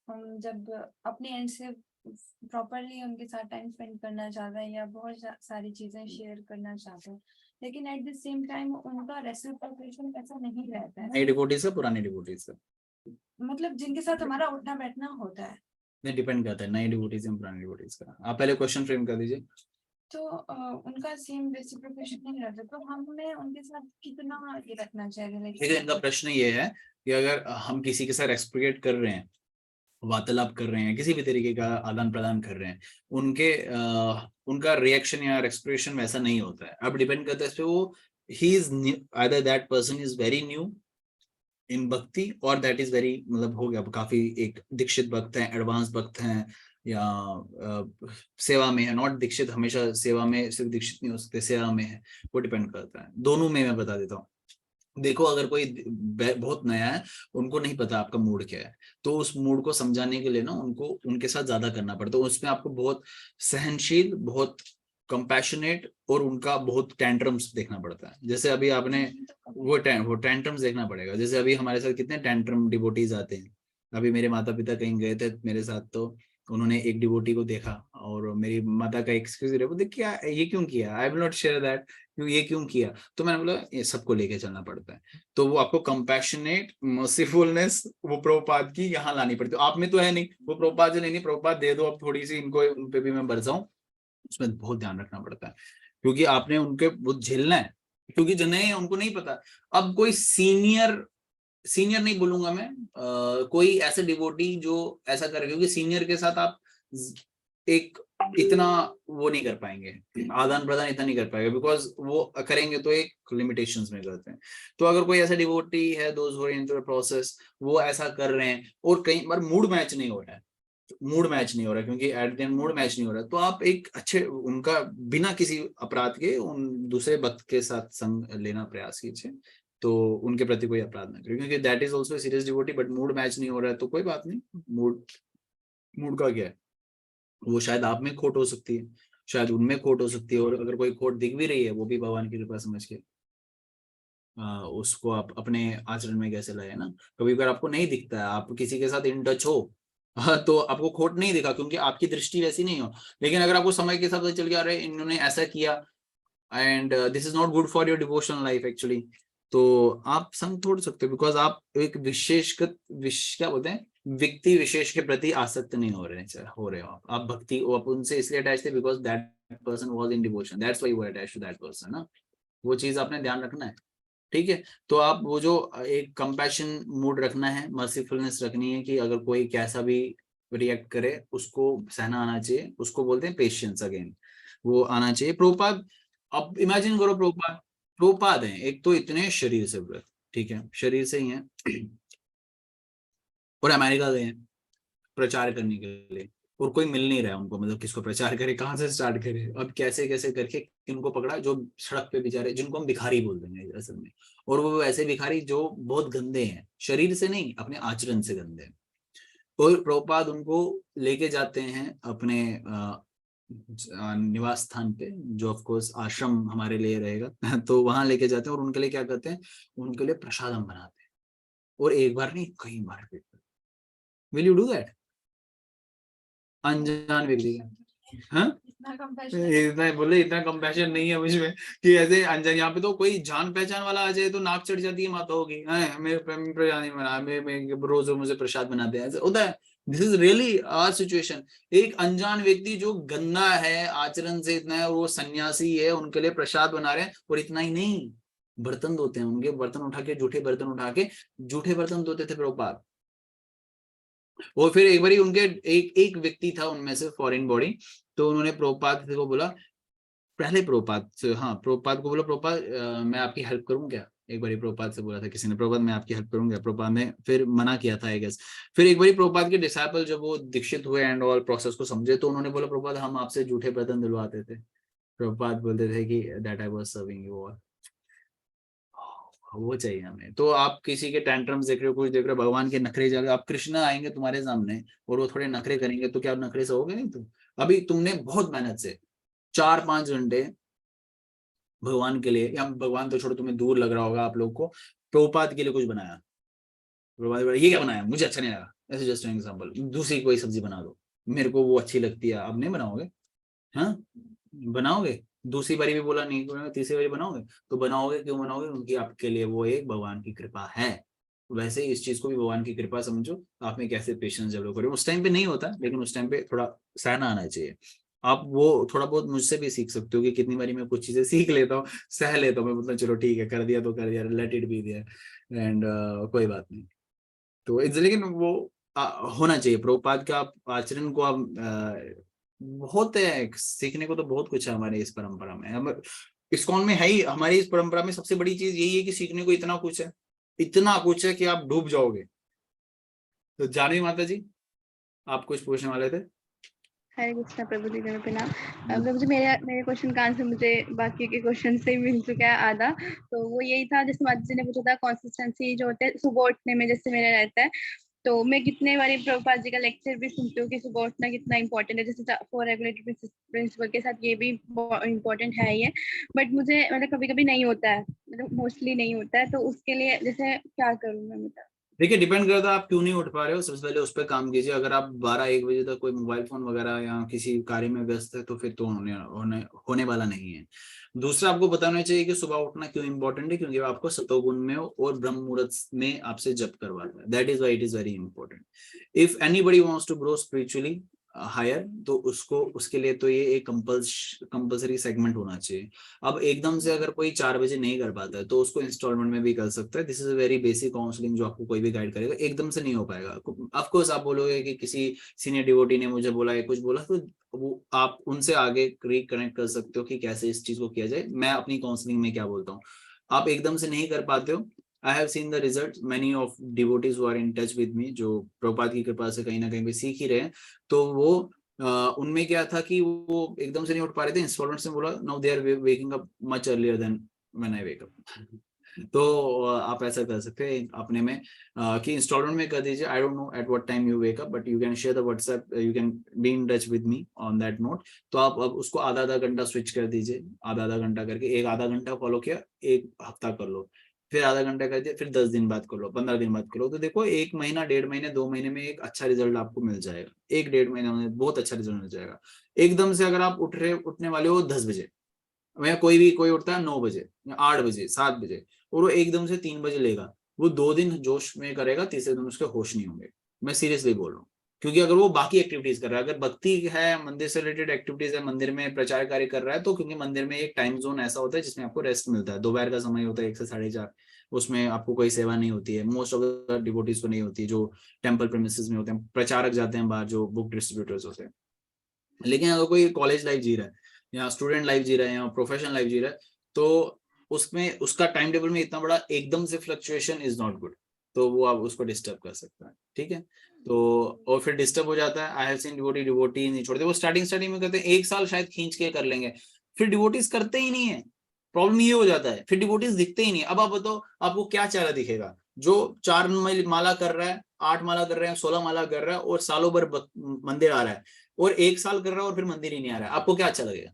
हम जब अपने एंड से प्रॉपरली उनके साथ टाइम स्पेंड करना चाहते हैं या बहुत सारी चीजें शेयर करना चाहते हैं, लेकिन एट द सेम टाइम उनका रेसिप्रोकेशन ऐसा नहीं रहता है। नई डिवोटीज का, पुराने डिवोटीज का, मतलब जिनके साथ हमारा उठना बैठना होता है, नहीं डिपेंड करता है, नई डिवोटीज या पुराने डिवोटीज का। आप पहले क्वेश्चन फ्रेम कर दीजिए। तो उनका सेम रेसिप्रोकेशन नहीं रहता, तो हमें उनके साथ कितना ये रखना चाहिए? देखिए, इनका प्रश्न ये है कि अगर हम किसी के साथ रेस्पिरेट कर रहे हैं, वार्तालाप कर रहे हैं, किसी भी तरीके का आदान प्रदान कर रहे हैं, उनका रिएक्शन या एक्सप्रेशन वैसा नहीं होता है। अब डिपेंड करता है इस पे, वो he is either that person is very new in भक्ति और दैट इज वेरी, मतलब हो गया काफी एक दीक्षित भक्त है, एडवांस भक्त हैं, या सेवा में है। नॉट दीक्षित हमेशा सेवा में, सिर्फ दीक्षित नहीं हो सकते, सेवा में है, वो डिपेंड करता है। दोनों में मैं बता देता हूँ। देखो, अगर कोई बहुत नया है, उनको नहीं पता आपका मूड क्या है, तो उस मूड को समझाने के लिए ना उनको उनके साथ ज्यादा करना पड़ता है। उसमें आपको बहुत सहनशील, बहुत कंपैशनेट और उनका बहुत टेंट्रम्स देखना पड़ता है। जैसे अभी आपने वो टेंट्रम्स देखना पड़ेगा। जैसे अभी हमारे साथ कितने टेंट्रम डिवोटीज आते हैं। अभी मेरे माता पिता कहीं गए थे मेरे साथ, तो उन्होंने एक डिवोटी को देखा और मेरी माता का एक्सक्यूज रहे, वो देख क्या ये क्यों किया, आई विल नॉट शेयर दैट, ये क्यों किया। तो मैंने बोला ये सबको लेके चलना पड़ता है। तो वो आपको कंपैशनेट मर्सीफुलनेस वो प्रभुपाद की यहाँ लानी पड़ती है। आप में तो है नहीं, वो प्रभुपाद से लेनी, प्रभुपाद दे दो अब थोड़ी सी इनको, उन पे भी मैं बरसाऊं, उसमें बहुत ध्यान रखना पड़ता है, क्योंकि आपने उनके वो झेलना है, क्योंकि जो नए हैं उनको नहीं पता। अब कोई सीनियर नहीं बोलूंगा मैं, कोई ऐसे डिवोटी जो ऐसा करे, क्योंकि सीनियर के साथ आप एक इतना वो नहीं कर पाएंगे, आदान प्रदान इतना नहीं कर पाएंगे, बिकॉज वो करेंगे तो एक लिमिटेशंस में करते हैं। तो अगर कोई ऐसा डिवोटी है, those who are in the process, वो ऐसा कर रहे हैं और कई बार मूड मैच नहीं हो रहा है, क्योंकि at the end mood match नहीं हो रहा है, तो आप एक अच्छे उनका बिना किसी अपराध के उन दूसरे भक्त के साथ संग लेना प्रयास कीजिए, तो उनके प्रति कोई अपराध ना करें, क्योंकि that is also serious devotee, but mood match नहीं हो रहा है तो कोई बात नहीं। मूड का क्या है, वो शायद आप में खोट हो सकती है, शायद उनमें खोट हो सकती है, और अगर कोई खोट दिख भी रही है, वो भी भगवान की कृपा समझ के उसको आप अपने आचरण में कैसे लाए ना। कभी अगर आपको नहीं दिखता है, आप किसी के साथ इन टच हो, तो आपको खोट नहीं दिखा क्योंकि आपकी दृष्टि वैसी नहीं हो। लेकिन अगर आपको समय के साथ चल गया, रहे इन्होंने ऐसा किया and this is not good for your devotional life actually, तो आप संग छोड़ सकते हो, बिकॉज आप एक क्या बोलते हैं, व्यक्ति विशेष के प्रति आसक्त नहीं हो रहे हो आप भक्ति आप उनसे इसलिए अटैच थे because that person was in devotion, that's why you were attached to that person ना। वो चीज आपने ध्यान रखना है, ठीक है। तो आप वो जो एक कंपैशन मूड रखना है, मर्सीफुलनेस रखनी है, कि अगर कोई कैसा भी रिएक्ट करे उसको सहना आना चाहिए, उसको बोलते हैं पेशेंस, अगेन वो आना चाहिए। प्रभुपाद, अब इमेजिन करो प्रभुपाद हैं, एक तो इतने शरीर से व्रत, ठीक है, शरीर से ही हैं, और अमेरिका गए हैं प्रचार करने के लिए, और कोई मिल नहीं रहा है उनको, मतलब किसको प्रचार करे, कहाँ से स्टार्ट करे। अब कैसे कैसे करके किनको पकड़ा, जो सड़क पे बेचारे, जिनको हम भिखारी बोल देंगे असल में, और वो ऐसे भिखारी जो बहुत गंदे हैं, शरीर से नहीं अपने आचरण से गंदे हैं। और प्रभुपाद उनको लेके जाते हैं अपने निवास स्थान पे, जो ऑफ कोर्स आश्रम हमारे लिए रहेगा तो वहां लेके जाते हैं, और उनके लिए क्या करते हैं, उनके लिए प्रसादम बनाते हैं, और एक बार नहीं कई बार। Will you do that? अनजान व्यक्ति हाँ, इतना बोले, इतना कंपैशन नहीं है मुझ में कि ऐसे अनजान, यहाँ पे तो कोई जान पहचान वाला आ जाए तो नाक चढ़ जाती है माताओं की, मेरे रोज मुझे प्रसाद बनाते हैं, ऐसे होता है। This is really our situation. एक अनजान व्यक्ति जो गंदा है, आचरण से इतना है, और वो सन्यासी है, उनके लिए प्रसाद बना रहे हैं, और इतना ही नहीं, बर्तन धोते हैं, उनके बर्तन उठा के, जूठे बर्तन धोते थे प्रभुपाद। और फिर एक बार उनके एक व्यक्ति था उनमें से, फॉरेन बॉडी, तो उन्होंने प्रभुपाद को बोला, पहले प्रभुपाद से, हाँ प्रभुपाद को बोला, प्रभुपाद मैं आपकी हेल्प करूं क्या? एक बार प्रभुपाद से बोला था किसी ने, प्रभुपाद मैं आपकी हेल्प करूंगा। प्रभुपाद ने फिर मना किया था आई गेस। फिर एक बार प्रभुपाद के डिसाइपल जब वो दीक्षित हुए एंड ऑल प्रोसेस को समझे, तो उन्होंने बोला, प्रभुपाद हम आपसे जूठे बर्तन धुलवाते थे। प्रभुपाद बोलते थे कि that I was serving you all. वो चाहिए हमें। तो आप किसी के टेंट्रम्स देख रहे हो, कुछ देख रहे हो, भगवान के नखरे जा रहे हो, आप कृष्णा आएंगे तुम्हारे सामने और वो थोड़े नखरे करेंगे, तो क्या आप नखरे से होगे? नहीं। तुम अभी तुमने बहुत मेहनत से 4-5 घंटे भगवान के लिए, या भगवान तो छोड़ो, तुम्हें दूर लग रहा होगा आप लोग को, प्रभुपाद के लिए कुछ बनाया, प्रभुपाद ये क्या बनाया, मुझे अच्छा नहीं लगा, ऐसे जस्ट एन एग्जांपल, दूसरी कोई सब्जी बना दो, मेरे को वो अच्छी लगती है, अब नहीं बनाओगे? हाँ बनाओगे। दूसरी बारी भी बोला नहीं, तीसरी बारी बनाओगे, तो बनाओगे, क्यों बनाओगे? उनकी आपके लिए वो एक भगवान की कृपा है। वैसे ही इस चीज को भी भगवान की कृपा समझो, आप में कैसे पेशेंस डेवलप करें। उस टाइम पे नहीं होता, लेकिन उस टाइम पे थोड़ा सहना आना चाहिए। आप वो थोड़ा बहुत मुझसे भी सीख सकते हो कि कितनी बारी मैं कुछ चीजें सीख लेता हूँ, सह लेता हूँ मैं, मतलब चलो ठीक है, कर दिया तो कर दिया, let it be there and कोई बात नहीं। तो लेकिन वो होना चाहिए प्रभुपाद का आचरण को आप बहुत है सीखने को, तो बहुत कुछ है हमारे इस परंपरा में। हम इस्कॉन में है ही, हमारी इस परंपरा में सबसे बड़ी चीज यही है कि सीखने को इतना कुछ है, इतना कुछ है कि आप डूब जाओगे। तो जानवी माता जी, आप कुछ पूछने वाले थे? हरे कृष्णा प्रभु जी का प्रणाम। प्रभु जी मेरे क्वेश्चन का आंसर मुझे बाकी के क्वेश्चन से ही मिल चुका है आधा। तो वो यही था, जैसे माता जी ने पूछा था कंसिस्टेंसी जो होता है सुबह उठने में, जैसे मेरा रहता है, तो मैं कितने बारी प्रभुपाद जी का लेक्चर भी सुनती हूँ कि सुबह उठना कितना इंपॉर्टेंट है, जैसे 4 रेगुलेटरी प्रिंसिपल के साथ ये भी इम्पोर्टेंट है ही है। बट मुझे मतलब कभी कभी नहीं होता है, मतलब मोस्टली नहीं होता है, तो उसके लिए जैसे क्या करूँ मैं, मतलब? देखिए डिपेंड करता है आप क्यों नहीं उठ पा रहे हो। सबसे पहले उस पर काम कीजिए। अगर आप 12-1 बजे तक कोई मोबाइल फोन वगैरह या किसी कार्य में व्यस्त है तो फिर तो होने वाला नहीं है। दूसरा, आपको बताना चाहिए कि सुबह उठना क्यों इंपॉर्टेंट है, क्योंकि आपको सतोगुण में और ब्रह्म मुहूर्त में आपसे जप करवाता है। That is why it is very important. If anybody wants to grow spiritually higher, तो उसके लिए तो ये एक कंपल्सरी सेगमेंट होना चाहिए। अब एकदम से अगर कोई 4 बजे नहीं कर पाता है तो उसको इंस्टॉलमेंट में भी कर सकता है। This is a very basic counselling जो आपको कोई भी गाइड करेगा। एकदम से नहीं हो पाएगा। ऑफ कोर्स आप बोलोगे कि किसी सीनियर डिवोटी ने मुझे बोला है, कुछ बोला, तो वो आप उनसे आगे रिकनेक्ट कर सकते हो कि कैसे इस चीज को किया जाए। मैं अपनी काउंसलिंग में क्या बोलता हूँ, आप एकदम से नहीं कर पाते हो, I have seen the result, many of devotees who are in touch with me, जो प्रभुपाद की कृपा से कहीं ना कहीं भी सीख ही रहे हैं, तो वो उनमें क्या था कि वो एकदम से नहीं उठ पा रहे थे। इंस्टॉलमेंट्स ने बोला now they are waking up much earlier than when I wake up. तो आप ऐसा कर सकते हैं अपने में कि इंस्टॉलमेंट में कर दीजिए। आई don't know at what time you wake up, but you can share the WhatsApp, you can be in touch with me on that note. तो आप अब उसको आधा आधा घंटा स्विच कर दीजिए, आधा आधा घंटा करके, एक आधा घंटा फॉलो किया, एक हफ्ता कर लो, फिर आधा घंटा कर दिया, फिर 10 दिन बाद कर लो, 15 दिन बाद कर लो। तो देखो 1 महीना, 1.5 महीने, 2 महीने में एक अच्छा रिजल्ट आपको मिल जाएगा। 1-1.5 महीने में बहुत अच्छा रिजल्ट मिल जाएगा। एकदम से अगर आप उठने वाले हो 10 बजे, या कोई उठता है 9 बजे या 8 बजे, 7 बजे, और वो एकदम से 3 बजे लेगा, वो 2 दिन जोश में करेगा, तीसरे दिन उसके होश नहीं होंगे। मैं सीरियसली बोल रहा हूँ। क्योंकि अगर वो बाकी एक्टिविटीज कर रहा है, अगर भक्ति है, मंदिर से रिलेटेड एक्टिविटीज है, मंदिर में प्रचार कार्य कर रहा है, तो क्योंकि मंदिर में एक टाइम जोन ऐसा होता है जिसमें आपको रेस्ट मिलता है, दोपहर का समय होता है 1 से 4:30, उसमें आपको कोई सेवा नहीं होती है। मोस्ट ऑफ द डिवोटीज को नहीं होती, जो टेम्पल प्रेमिसेस में होते हैं, प्रचारक जाते हैं बाहर, जो बुक डिस्ट्रीब्यूटर्स होते हैं। लेकिन अगर कोई कॉलेज लाइफ जी रहा है, या स्टूडेंट लाइफ जी रहा है, या प्रोफेशनल लाइफ जी रहा है, तो उसमें उसका टाइम टेबल में इतना बड़ा एकदम से फ्लक्चुएशन इज नॉट गुड। तो वो आप उसको डिस्टर्ब कर सकता है, ठीक है। तो और फिर डिस्टर्ब हो जाता है। आई हैव सीन डिवोटी नहीं छोड़ते, वो स्टार्टिंग में करते हैं, 1 साल शायद खींच के कर लेंगे, फिर डिवोटीज करते ही नहीं है। प्रॉब्लम ये हो जाता है, फिर डिवोटीज दिखते ही नहीं। अब आप बताओ आपको क्या चेहरा दिखेगा? जो 4 माला कर रहा है, 8 माला कर रहे हैं, 16 माला कर रहा है, और सालों भर मंदिर आ रहा है, और 1 साल कर रहा है और फिर मंदिर ही नहीं आ रहा है, आपको क्या अच्छा लगेगा?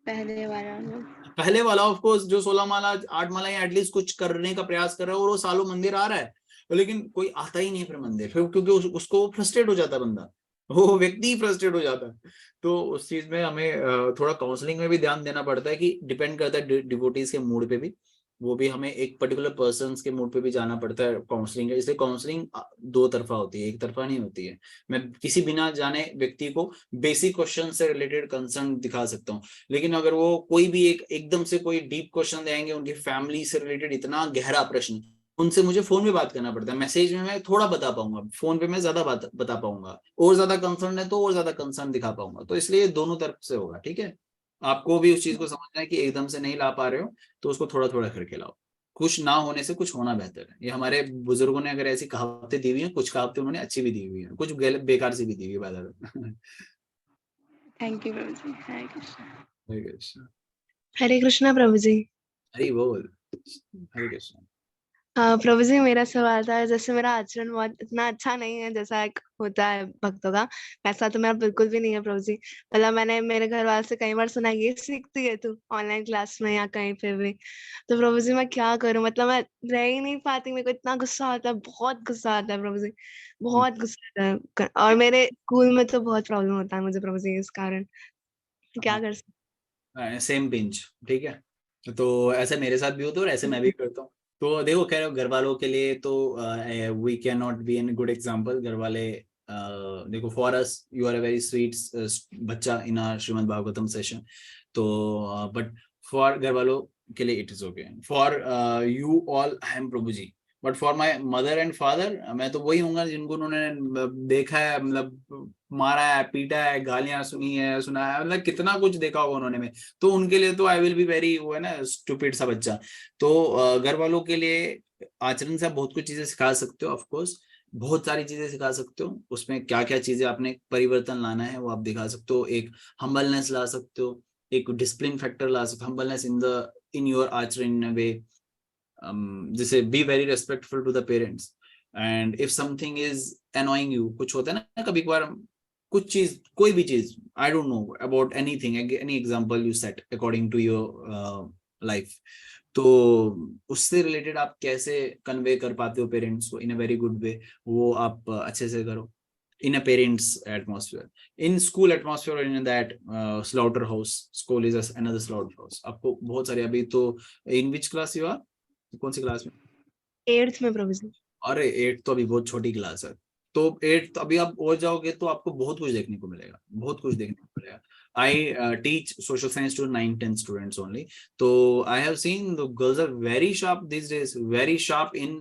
पहले वाला ऑफ कोर्स, जो 16 माला 8 माला या एटलीस्ट कुछ करने का प्रयास कर रहा है और वो सालों मंदिर आ रहा है, लेकिन कोई आता ही नहीं फिर मंदिर, फिर क्योंकि उसको फ्रस्ट्रेट हो जाता है बंदा, वो व्यक्ति फ्रस्ट्रेट हो जाता है। तो उस चीज में हमें थोड़ा काउंसलिंग में भी ध्यान देना पड़ता है, कि डिपेंड करता है डिवोटीज के मूड पे भी, वो भी हमें एक पर्टिकुलर पर्सन के मूड पे भी जाना पड़ता है काउंसलिंग। इसलिए काउंसलिंग 2 तरफा होती है, एक तरफा नहीं होती है। मैं किसी बिना जाने व्यक्ति को बेसिक क्वेश्चन से रिलेटेड कंसर्न दिखा सकता हूँ, लेकिन अगर वो कोई भी एकदम से कोई डीप क्वेश्चन देंगे, उनकी फैमिली से रिलेटेड इतना गहरा प्रश्न, उनसे मुझे फोन में बात करना पड़ता है। मैसेज में मैं थोड़ा बता पाऊंगा, फोन पे मैं ज्यादा बता पाऊंगा, और ज्यादा कंसर्न है तो और ज्यादा कंसर्न दिखा पाऊंगा। तो इसलिए दोनों तरफ से होगा, ठीक है। आपको भी उस चीज को समझना है कि एकदम से नहीं ला पा रहे हो, तो उसको थोड़ा थोड़ा करके लाओ। कुछ ना होने से कुछ होना बेहतर है। ये हमारे बुजुर्गों ने अगर ऐसी कहावतें दी हुई हैं, कुछ कहावतें उन्होंने अच्छी भी दी हुई हैं, कुछ बेकार से भी दी हुई है। थैंक यू प्रभु जी। हरे कृष्णा। हरे कृष्णा। हरे कृष्णा प्रभु जी। हरि बोल। हरे कृष्णा। प्रभु जी मेरा सवाल था, जैसे मेरा आचरण बहुत इतना अच्छा नहीं है जैसा एक होता है भक्तों का, वैसा तो मेरा बिल्कुल भी नहीं है प्रभु जी। मतलब मैंने मेरे घर वाले से कई बार सुना है, ये सीखती है तू ऑनलाइन क्लास में या कहीं पे भी। तो प्रभु जी मैं क्या करूं, मतलब मैं रह ही नहीं पाती, मेरे को इतना गुस्सा आता है, बहुत गुस्सा आता है प्रभु जी, बहुत गुस्सा आता है। और मेरे स्कूल में तो बहुत प्रॉब्लम होता है मुझे प्रभु जी इस कारण। क्या कर सकते? सेम पिंच, ठीक है। तो ऐसे मेरे साथ भी होता है और ऐसे मैं भी करता हूँ। तो देखो, खैर घर वालों के लिए तो we can not be an good example. घर वाले देखो for us you are a very sweet बच्चा in our Shrimad Bhagavatam session, तो बट फॉर घर वालों के लिए it is okay, for you all I am प्रभु ji, but for my mother and father मैं तो वही हूँगा जिनको उन्होंने देखा है, मतलब मारा है, पीटा है, गालियां सुनी है, सुना है, मतलब कितना कुछ देखा होगा उन्होंने में, तो उनके लिए तो आई विल बी वेरी, वो है ना स्टूपिड सा बच्चा। तो घर वालों के लिए आचरण से आप बहुत कुछ चीजें सिखा सकते हो, ऑफ कोर्स बहुत सारी चीजें सिखा सकते हो, उसमें क्या क्या चीजें आपने परिवर्तन लाना है वो आप दिखा सकते हो, एक हम्बलनेस ला सकते हो, एक डिसिप्लिन फैक्टर ला सकते हो, हम्बलनेस इन योर आचरण इन अ वे, जैसे be very respectful to the parents, and if something is annoying you, कुछ होता है ना कभी कभार कुछ चीज, कोई भी चीज, I don't know about anything, any example you set according to your life, तो उससे रिलेटेड आप कैसे कन्वे कर पाते हो पेरेंट्स को इन अ वेरी गुड वे, वो आप अच्छे से करो in a parents atmosphere, in school atmosphere or in that slaughterhouse, school is another slaughterhouse। आपको बहुत सारे, अभी तो in which class you are, कौन सी क्लास में? 8th में प्रभु जी। अरे 8 तो अभी बहुत छोटी क्लास है, तो 8 अभी आप हो जाओगे तो आपको बहुत कुछ देखने को मिलेगा, बहुत कुछ देखने को मिलेगा। I teach social science to 9-10 students only, तो I have seen the girls are very sharp these days, very sharp in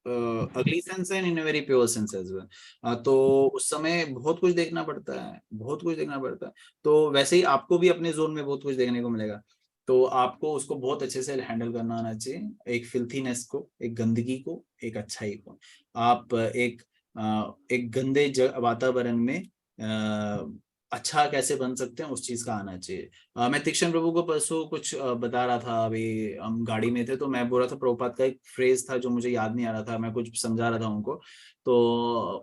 अगली सेंस है, in very pure sense as well, तो उस समय बहुत कुछ देखना पड़ता है, बहुत कुछ देखना पड़ता है, तो वैसे ही आपको भी अपने जोन में बहुत कुछ देखने को मिलेगा, तो आपको उसको बहुत अच्छे से हैंडल करना आना चाहिए, एक फिल्थीनेस को, एक गंदगी को, एक अच्छाई को। आप एक गंदे वातावरण में अच्छा कैसे बन सकते हैं उस चीज का आना चाहिए। मैं तीक्ष्ण प्रभु को परसों कुछ बता रहा था, अभी हम गाड़ी में थे तो मैं बोल रहा था प्रभुपाद का एक फ्रेज था जो मुझे याद नहीं आ रहा था, मैं कुछ समझा रहा था उनको, तो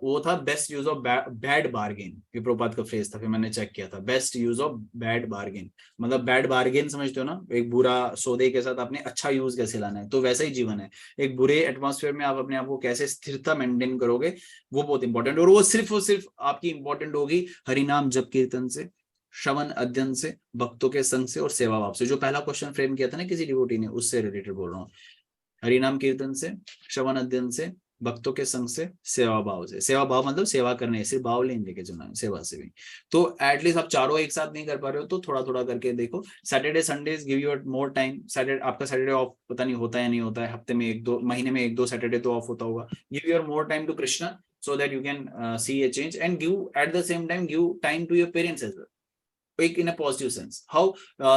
वो था best use of bad bargain, ये प्रभुपाद का फ्रेज था, फिर मैंने चेक किया था, best use of bad bargain, मतलब बैड बार्गेन समझते हो ना, एक बुरा सौदे के साथ आपने अच्छा यूज कैसे लाना है, तो वैसा ही जीवन है, एक बुरे एटमॉस्फेयर में आप अपने आप को कैसे स्थिरता मेंटेन करोगे वो बहुत इंपॉर्टेंट, और वो सिर्फ आपकी इंपॉर्टेंट होगी हरिनाम जप कीर्तन से, श्रवण अध्ययन से, भक्तों के संग से और सेवा भाव से। जो पहला क्वेश्चन फ्रेम किया था ना किसी डिवोटी ने, उससे रिलेटेड बोल रहा हूँ, हरिनाम कीर्तन से, श्रवण अध्ययन से, भक्तों के संग से, सेवा भाव से। सेवा भाव मतलब सेवा करने, सिर्फ भाव नहीं लेके चलना, सेवा से भी। तो एटलीस्ट आप चारों एक साथ नहीं कर पा रहे हो तो थोड़ा थोड़ा करके देखो। Saturday Sundays give you more time, Saturday आपका सैटरडे ऑफ पता नहीं होता है या नहीं होता है, हफ्ते में 1-2 महीने में 1-2 सैटरडे तो ऑफ होता होगा। Give your more time to Krishna so that you can see a change, and give at the same time give time to your parents as well, like in a positive sense. How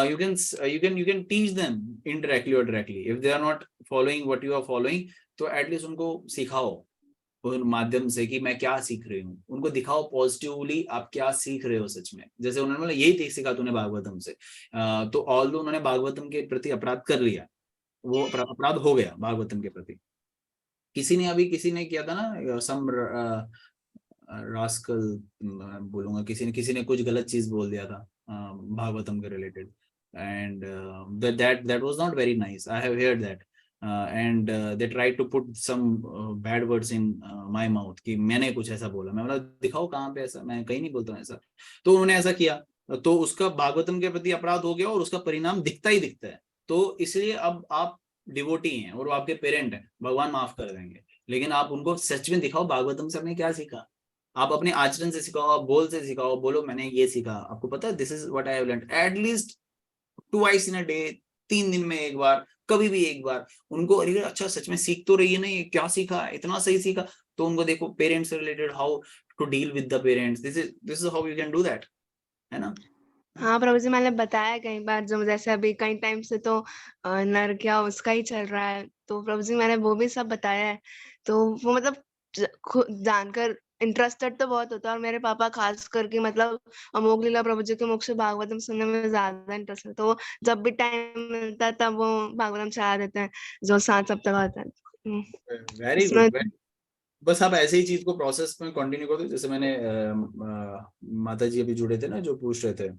you can teach them indirectly or directly, if they are not following what you are following, तो at least उनको सिखाओ उन माध्यम से कि मैं क्या सीख रही हूँ, उनको दिखाओ पॉजिटिवली आप क्या सीख रहे हो सच में। जैसे उन्होंने बोला यही सीखा तूने भागवतम से, तो ऑल्दो उन्होंने भागवतम के प्रति अपराध कर लिया, वो अपराध हो गया भागवतम के प्रति। किसी ने किया था ना सम रास्कल बोलूंगा, किसी ने कुछ गलत चीज बोल दिया था भागवतम के related, and that was not very nice, I have heard that, and they tried to put some bad words in my mouth कि मैंने कुछ ऐसा बोला। मैं बोला दिखाओ कहाँ पे ऐसा, मैं कहीं नहीं बोलता हूँ ऐसा। तो उन्होंने ऐसा किया तो उसका भागवतम के प्रति अपराध हो गया और उसका परिणाम दिखता ही दिखता है। तो इसलिए अब आप डिवोटी हैं और वो आपके पेरेंट हैं, भगवान माफ कर देंगे, लेकिन आप उनको सच में दिखाओ भागवतम से आपने क्या सीखा। आप अपने आचरण से सिखाओ, आप बोल से सिखाओ, बोलो मैंने ये सीखा, आपको पता है this is what I have learned, at least twice in a day, 3 दिन में एक बार, कभी भी एक बार उनको, अरे अच्छा सच में सीख तो रही है ना, ये क्या सीखा, इतना सही सीखा। तो उनको देखो पेरेंट्स से related, how to deal with the parents, this is how you can do that, है ना। हाँ प्रभु जी, मैंने बताया कई बार, जो जैसे अभी कई टाइम से तो नर क्या उसका ही चल रहा है, तो प्रभु जी मैंने वो भी सब बताया है। तो वो मतलब खुद जानकर इंटरेस्टेड तो बहुत होता है, और मेरे पापा खास करके मतलब अमोघ लीला प्रभु जी के मुख से भागवतम सुनने में ज्यादा इंटरेस्ट है, तो वो जब भी टाइम मिलता है तब वो भागवतम चला देते हैं जो 7 सप्ताह होता है। वेरी इसमें गुड, बस आप ऐसे ही चीज को प्रोसेस में कंटिन्यू कर दो। जैसे मैंने माता जी अभी जुड़े थे ना जो पूछ रहे थे,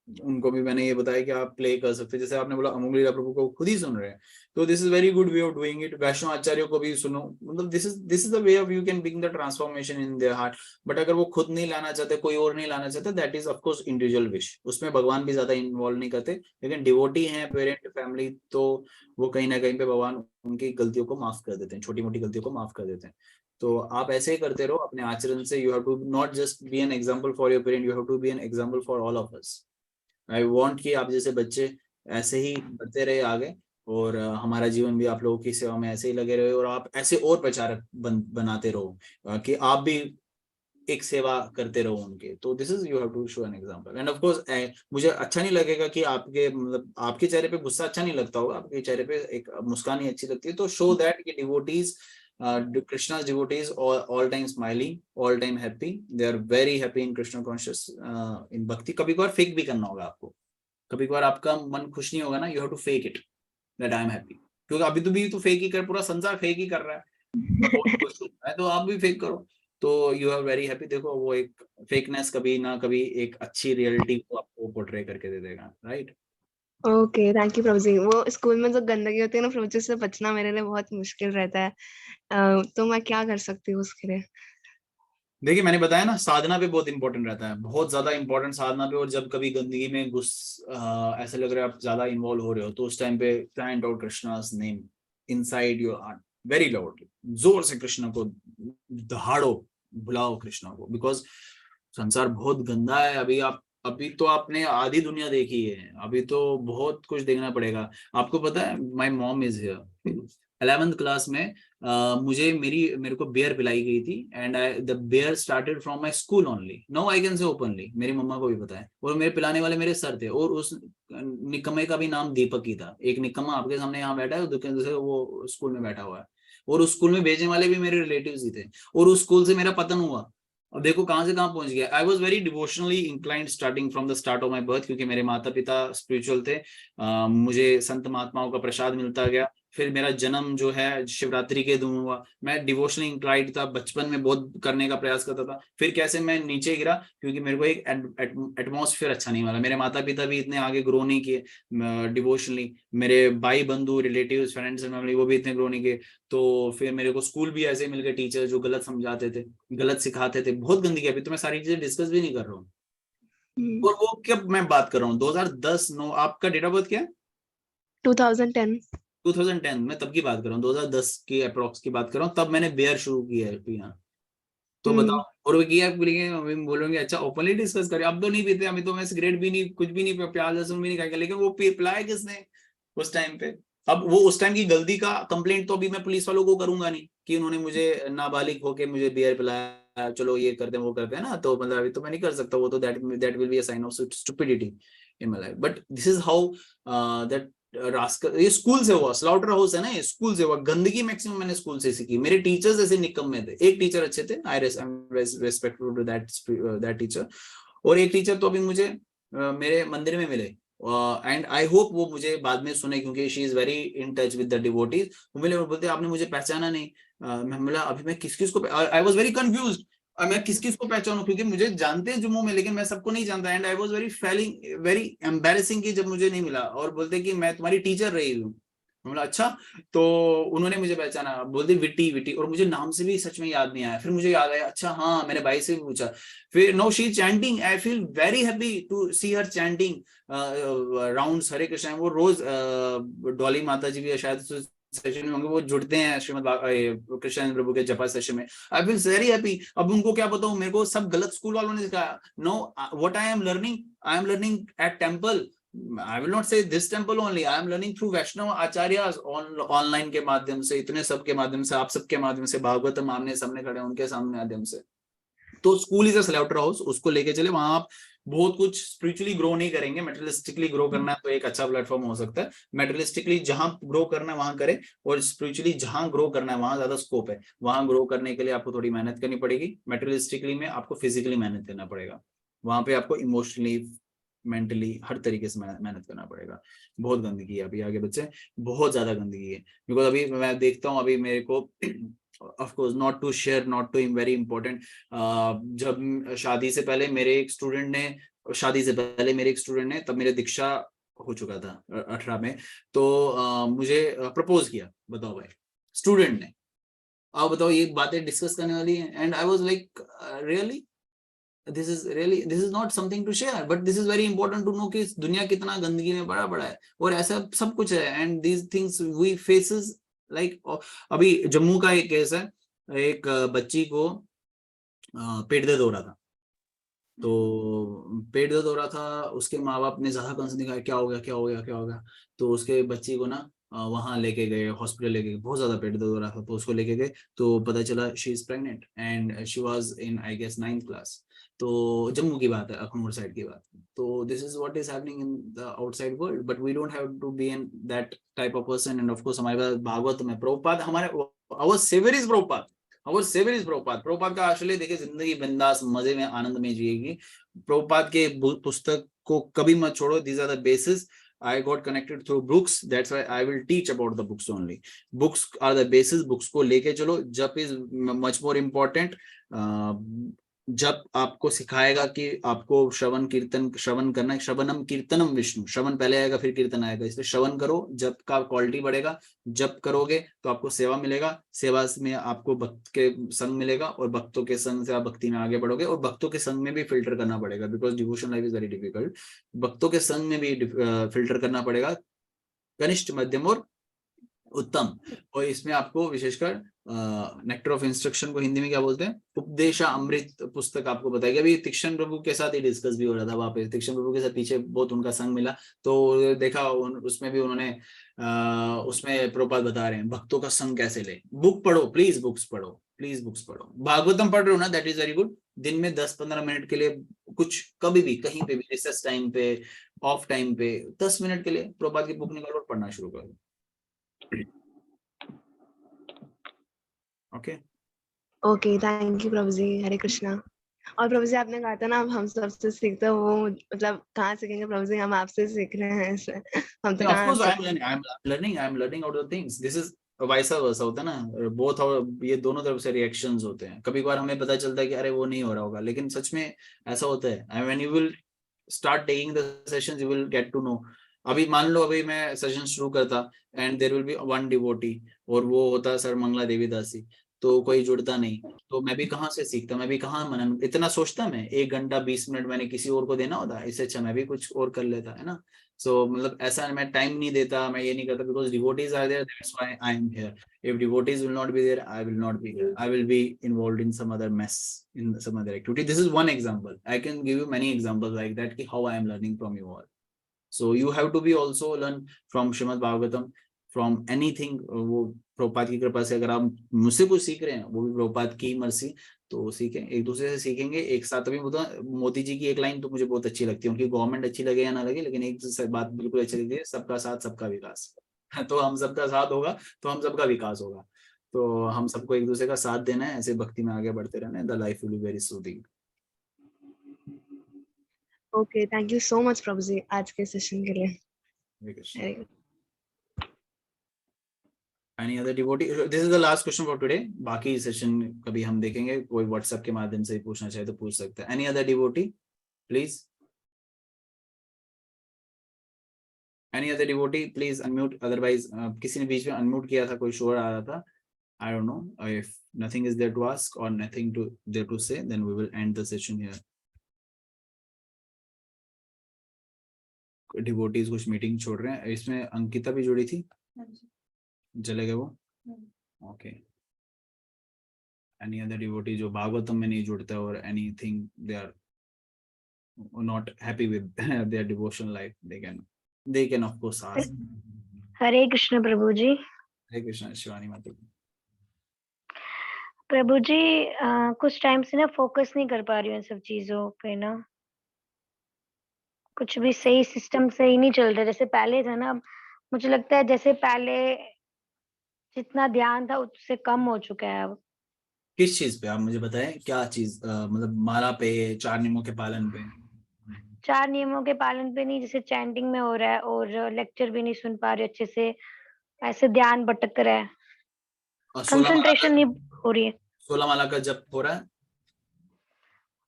उनको भी मैंने ये बताया कि आप प्ले कर सकते हैं, जैसे आपने बोला अमोघ लीला प्रभु को खुद ही सुन रहे हैं, तो this is very good way of doing it. Vaishnav आचार्यों को भी सुनो, मतलब this is the way of you can bring the transformation in their heart. But अगर वो खुद नहीं लाना चाहते, कोई और नहीं लाना चाहते, that is of course individual wish, उसमें भगवान भी ज्यादा इन्वॉल्व नहीं करते। लेकिन डिवोटी हैं, पेरेंट, फैमिली, तो वो कहीं ना कहीं पे भगवान उनकी गलतियों को माफ कर देते हैं, छोटी मोटी गलतियों को माफ कर देते हैं। तो आप ऐसे ही करते रहो अपने आचरण से। You have to not just be an example for your parent, you have to be an example for all of us. I want कि आप जैसे बच्चे ऐसे ही बढ़ते रहे आगे, और हमारा जीवन भी आप लोगों की सेवा में ऐसे ही लगे रहे, और आप ऐसे और प्रचारक बनाते रहो कि आप भी एक सेवा करते रहो उनके। तो this is you have to show an example. And of course मुझे अच्छा नहीं लगेगा कि आपके मतलब आपके चेहरे पे गुस्सा अच्छा नहीं लगता होगा, आपके चेहरे पे एक मुस्कान ही अच्छी लगती है। तो शो दैट कि devotees, Krishna's devotees all time smiling, all time happy, they are very happy in Krishna conscious, in bhakti। कभी कभार फेक भी करना होगा आपको, कभी कभार आपका मन खुश नहीं होगा ना, you have to fake it that I am happy, क्योंकि अभी तो भी तो फेक ही कर, पूरा संसार फेक ही कर रहा है, मैं बहुत खुश हूँ, तो आप भी फेक करो, तो यू आर वेरी हैप्पी। देखो वो एक फेकनेस कभी ना कभी एक अच्छी रियलिटी को आपको पोर्ट्रे करके दे देगा, राइट। ओके, थैंक यू प्रभु जी। वो स्कूल में जो गंदगी होती है ना प्रभु जी, उससे बचना मेरे लिए बहुत मुश्किल रहता है, तो मैं क्या कर सकती हूँ उसके लिए? देखिए मैंने बताया ना, साधना पे बहुत इंपॉर्टेंट रहता है, बहुत ज्यादा इंपॉर्टेंट साधना पे। और जब कभी गंदगी में ऐसे लग रहा है आप ज्यादा इन्वॉल्व हो रहे हो, तो उस टाइम पे chant out Krishna's name inside your heart very loudly, जोर से कृष्ण को दहाड़ो, बुलाओ कृष्ण को, बिकॉज संसार बहुत गंदा है। अभी तो आपने आधी दुनिया देखी है, अभी तो बहुत कुछ देखना पड़ेगा। आपको पता है my mom is here, 11th class में मेरे को बियर पिलाई गई थी, and the beer started from my school only, no I can say openly, मेरी मम्मा को भी पता है। और मेरे पिलाने वाले मेरे सर थे, और उस निकम्मे का भी नाम दीपक ही था। एक निकम्मा आपके सामने यहाँ बैठा है, दूसरे वो स्कूल में बैठा हुआ है, और उस स्कूल में भेजने वाले भी मेरे रिलेटिव्स ही थे, और उस स्कूल से मेरा पतन हुआ। अब देखो कहां से कहां पहुंच गया। I was very devotionally inclined starting from the start of my birth, क्योंकि मेरे माता पिता स्पिरिचुअल थे। मुझे संत महात्माओं का प्रसाद मिलता गया, फिर मेरा जन्म जो है शिवरात्रि के दिन हुआ। मैं डिवोशनली इंक्लाइंड था, बचपन में बहुत करने का प्रयास करता था। फिर कैसे मैं नीचे गिरा, क्योंकि मेरे को एक एटमॉस्फेयर अच्छा नहीं मिला। मेरे माता पिता भी इतने आगे ग्रो नहीं किए डिवोशनली, मेरे भाई बंधु रिलेटिव्स फ्रेंड्स एंड फैमिली वो भी इतने ग्रो नहीं किए। तो फिर मेरे को स्कूल भी ऐसे मिल गए टीचर जो गलत समझाते थे, गलत सिखाते थे, बहुत गंदगी। अभी तो मैं सारी चीजें डिस्कस भी नहीं कर रहा हूँ। और वो कब मैं बात कर रहा हूँ 2010, नो आपका डेट ऑफ बर्थ क्या है? 2010। 2010 मैं तब की बात कर रहा हूँ, 2010 की अप्रोक्स की बात कर रहा हूँ, तब मैंने बेयर शुरू किया है पीना। तो बताओ, और वो किया बोलोगे अच्छा ओपनली डिस्कस करें। अब तो नहीं पीते, अभी तो मैं सिगरेट भी नहीं, कुछ भी नहीं, प्याज लहसुन भी नहीं खाएगा। लेकिन वो पिलाया किसने उस टाइम पे? अब वो उस टाइम की गलती का कंप्लेंट तो अभी मैं पुलिस वालों को करूंगा नहीं कि उन्होंने मुझे नाबालिग होके मुझे बियर पिलाया, चलो ये करते हैं वो करते हैं ना, तो मतलब अभी तो मैं नहीं कर सकता वो तो, that will be a sign of stupidity in my life. But this is how that rascal, ये स्कूल से हुआ, स्लाउटर हाउस है ना, ये स्कूल से हुआ। गंदगी मैक्सिमम मैंने स्कूल से सीखी। मेरे टीचर्स ऐसे निकम्मे थे। एक टीचर अच्छे थे, आई रेस्पेक्टफुल टू दैट टीचर, और एक टीचर तो अभी मुझे मेरे मंदिर में मिले, एंड आई होप वो मुझे बाद में सुने, क्योंकि she is very in touch with the devotees. वो मिले और बोलते आपने मुझे पहचाना नहीं। मैं बोला अभी मैं किस किस को, आई वाज वेरी कंफ्यूज्ड, मैं किस किस को पहचानूं, क्योंकि मुझे जानते हैं जम्मू में, लेकिन मैं सबको नहीं जानता। And I was very feeling very embarrassing कि जब मुझे नहीं मिला, और बोलते कि मैं तुम्हारी टीचर रही हूँ। बोला अच्छा, तो उन्होंने मुझे पहचाना, बोलते विटी विटी, और मुझे नाम से भी सच में याद नहीं आया। फिर मुझे याद आया, अच्छा हाँ मैंने भाई से भी पूछा। फिर no she chanting, I feel very happy to see her chanting rounds Hare Krishna. वो रोज डॉली माता जी भी शायद सेशन में होंगे, वो जुड़ते हैं श्रीमद कृष्ण प्रभु के जपा सेशन में। आई फील वेरी हैप्पी। अब उनको क्या बताऊं, मेरे को सब गलत स्कूल वालों ने सिखाया। No, what I am learning at temple, I will not say this temple only. I am learning through Vaishnava Acharyas online के माध्यम से, इतने सब के माध्यम से, आप सबके माध्यम से, भागवतम आमने सामने खड़े उनके सामने माध्यम से। तो school is a slaughter house, उसको लेके चले। वहां आप बहुत कुछ स्पिरिचुअली ग्रो नहीं करेंगे, मेटेरियलिस्टिकली ग्रो करना है तो एक अच्छा प्लेटफॉर्म हो सकता है। मेटेरियलिस्टिकली जहां ग्रो करना है वहां करें, और स्पिरिचुअली जहां ग्रो करना है वहां ज्यादा स्कोप है। वहां ग्रो करने के लिए आपको थोड़ी मेहनत करनी पड़ेगी। मेटेरियलिस्टिकली में आपको फिजिकली मेहनत करना पड़ेगा, वहां पे आपको इमोशनली मेंटली हर तरीके से मेहनत करना पड़ेगा। बहुत गंदगी है अभी आगे बच्चे, बहुत ज्यादा गंदगी है। बिकॉज अभी मैं देखता हूँ, अभी मेरे को of course not to share, not to very important, जब शादी से पहले मेरे एक स्टूडेंट ने शादी से पहले मेरे एक स्टूडेंट ने, तब मेरे दीक्षा हो चुका था 18 में, तो मुझे प्रपोज किया, बताओ भाई, स्टूडेंट ने। आप बताओ, ये बातें डिस्कस करने वाली है? And I was like really, this is not something to share, but this is very important to know कि दुनिया कितना गंदगी में पड़ा पड़ा है, और ऐसा सब कुछ है। And these things we faces like, अभी जम्मू का एक केस है, एक बच्ची को पेट दर्द हो रहा था, तो पेट दर्द हो रहा था, उसके माँ बाप ने ज्यादा कंसर्न दिखाया, क्या हो गया क्या हो गया क्या हो गया, तो उसके बच्ची को ना वहां लेके गए, हॉस्पिटल लेके गए, बहुत ज्यादा पेट दर्द हो रहा था, तो उसको लेके गए, तो पता चला she is pregnant and she was in I guess 9th class. तो जम्मू की बात है, अखनूर साइड की बात। तो this is what is happening in the outside world, but we don't have to be in that type of person. And of course हमारे पास भागवत में प्रभुपाद, हमारे our saviour is Prabhupada, our saviour is Prabhupada. Prabhupada का आश्रय देखिए, जिंदगी बिंदास मजे में आनंद में जिएगी। प्रभुपाद के पुस्तक को कभी मत छोड़ो, these are the basis. I got connected through books, that's why I will teach about the books only. Books are the basis, books को लेके चलो। जप is much more important. जब आपको सिखाएगा कि आपको श्रवण कीर्तन श्रवण करना है, श्रवणम कीर्तनम विष्णु, श्रवण पहले आएगा फिर कीर्तन आएगा, इसलिए श्रवण करो, जप का क्वालिटी बढ़ेगा। जप करोगे तो आपको सेवा मिलेगा, सेवा में आपको भक्त के संग मिलेगा, और भक्तों के संग से आप भक्ति में आगे बढ़ोगे। और भक्तों के संग में भी फिल्टर करना पड़ेगा, because devotion life is very difficult. भक्तों के संग में भी फिल्टर करना पड़ेगा, कनिष्ठ, मध्यम और उत्तम। और इसमें आपको विशेषकर नेक्टर ऑफ इंस्ट्रक्शन को हिंदी में क्या बोलते हैं, उपदेशा अमृत पुस्तक आपको बताएगी। अभी तीक्ष्ण प्रभु के साथ ही डिस्कस भी हो रहा था वहां पे, तीक्ष्ण प्रभु के साथ पीछे बहुत उनका संग मिला, तो देखा उसमें भी उन्होंने उसमें प्रभुपाद बता रहे हैं भक्तों का संग कैसे ले। बुक पढ़ो प्लीज, बुक्स पढ़ो प्लीज, बुक्स पढ़ो। भागवतम पढ़ रहे हो ना, दैट इज वेरी गुड। दिन में 10-15 मिनट के लिए कुछ, कभी भी कहीं पे भी, रिसेस टाइम पे, ऑफ टाइम पे 10 मिनट के लिए प्रभुपाद की बुक निकालो और पढ़ना शुरू करो। ओके ओके, थैंक यू प्रभु जी। हरे कृष्णा। और प्रभु जी आपने कहा था ना हम सबसे सीखते हैं, वो मतलब कहाँ सीखेंगे प्रभु जी, हम आपसे सीख रहे हैं ऐसे, हम तो of कहाँ course I'm learning out of things. This is vice versa होता है ना, both ये दोनों तरफ से रिएक्शंस होते हैं। कभी कभार हमें पता चलता है कि अरे वो नहीं हो रहा होगा, लेकिन सच में ऐसा होता है। And when you will start taking the sessions, you will get to know. अभी मान लो, अभी मैं सेशन शुरू करता and there will be one devotee, और वो होता सर मंगला देवी दासी, तो कोई जुड़ता नहीं, तो मैं भी कहाँ से सीखता, मैं भी कहाँ मनन, इतना सोचता मैं 1 घंटा 20 मिनट मैंने किसी और को देना होता, इससे अच्छा मैं भी कुछ और कर लेता, है ना। सो मतलब ऐसा मैं टाइम नहीं देता, मैं ये नहीं करता, because devotees are there, that's why I am here. If devotees will not be there, I will not be here, I will be involved in some other mess, in some other activity. This is one example, I can give you many examples like that, कि how I am learning from you all. So you have to be also learn from Srimad Bhagavatam, from anything। वो प्रभुपाद की कृपा से अगर आप मुझसे कुछ सीख रहे हैं, वो भी प्रभुपाद की मर्जी, तो सीखें, एक दूसरे से सीखेंगे एक साथ। अभी मोदी जी की एक लाइन तो मुझे बहुत अच्छी लगती है, उनकी गवर्नमेंट अच्छी लगे या ना लगे, लेकिन एक बात बिल्कुल अच्छी लगती है, सबका साथ सबका विकास। तो हम सबका साथ होगा तो हम सबका विकास होगा। तो हम सबको एक दूसरे का साथ देना है, ऐसे भक्ति में आगे बढ़ते रहना है। The life will be very soothing. Okay, thank you so much प्रभु जी आज के सेशन के लिए। Hare Any other devotee? This is the last question for today. बाकी सेशन कभी हम देखेंगे, कोई व्हाट्सएप के माध्यम से पूछना चाहे तो पूछ सकते हैं। Any other devotee, please? Any other devotee, please unmute. Otherwise, किसी ने बीच में unmute किया था, कोई शोर आ रहा था। I don't know. If nothing is there to ask or nothing to there to say, then we will end the session here. Devotees कुछ मीटिंग छोड़ रहे हैं, इसमें अंकिता भी जुड़ी थी, चले गए वो। ओके, एनी अदर डिवोटी जो भागवतम में नहीं जुड़ते और anything they are not happy with their devotional life, they can of course ask. Hare Krishna प्रभु जी। हरे कृष्ण। शिवानी माता। प्रभु जी कुछ टाइम से ना फोकस नहीं कर पा रही हूँ सब चीजों पे ना, कुछ भी सही सिस्टम से ही नहीं चल रहा जैसे पहले था ना। मुझे लगता है जैसे पहले जितना ध्यान था उससे कम हो चुका है अब। किस चीज पे आप मुझे बताएं, क्या चीज, मतलब माला पे, 4 नियमों के पालन पे? 4 नियमों के पालन पे नहीं, जैसे चैंटिंग में हो रहा है और लेक्चर भी नहीं सुन पा रही अच्छे से, ऐसे ध्यान भटक रहा है, कंसंट्रेशन नहीं हो रही है। 16 माला का जप हो रहा है?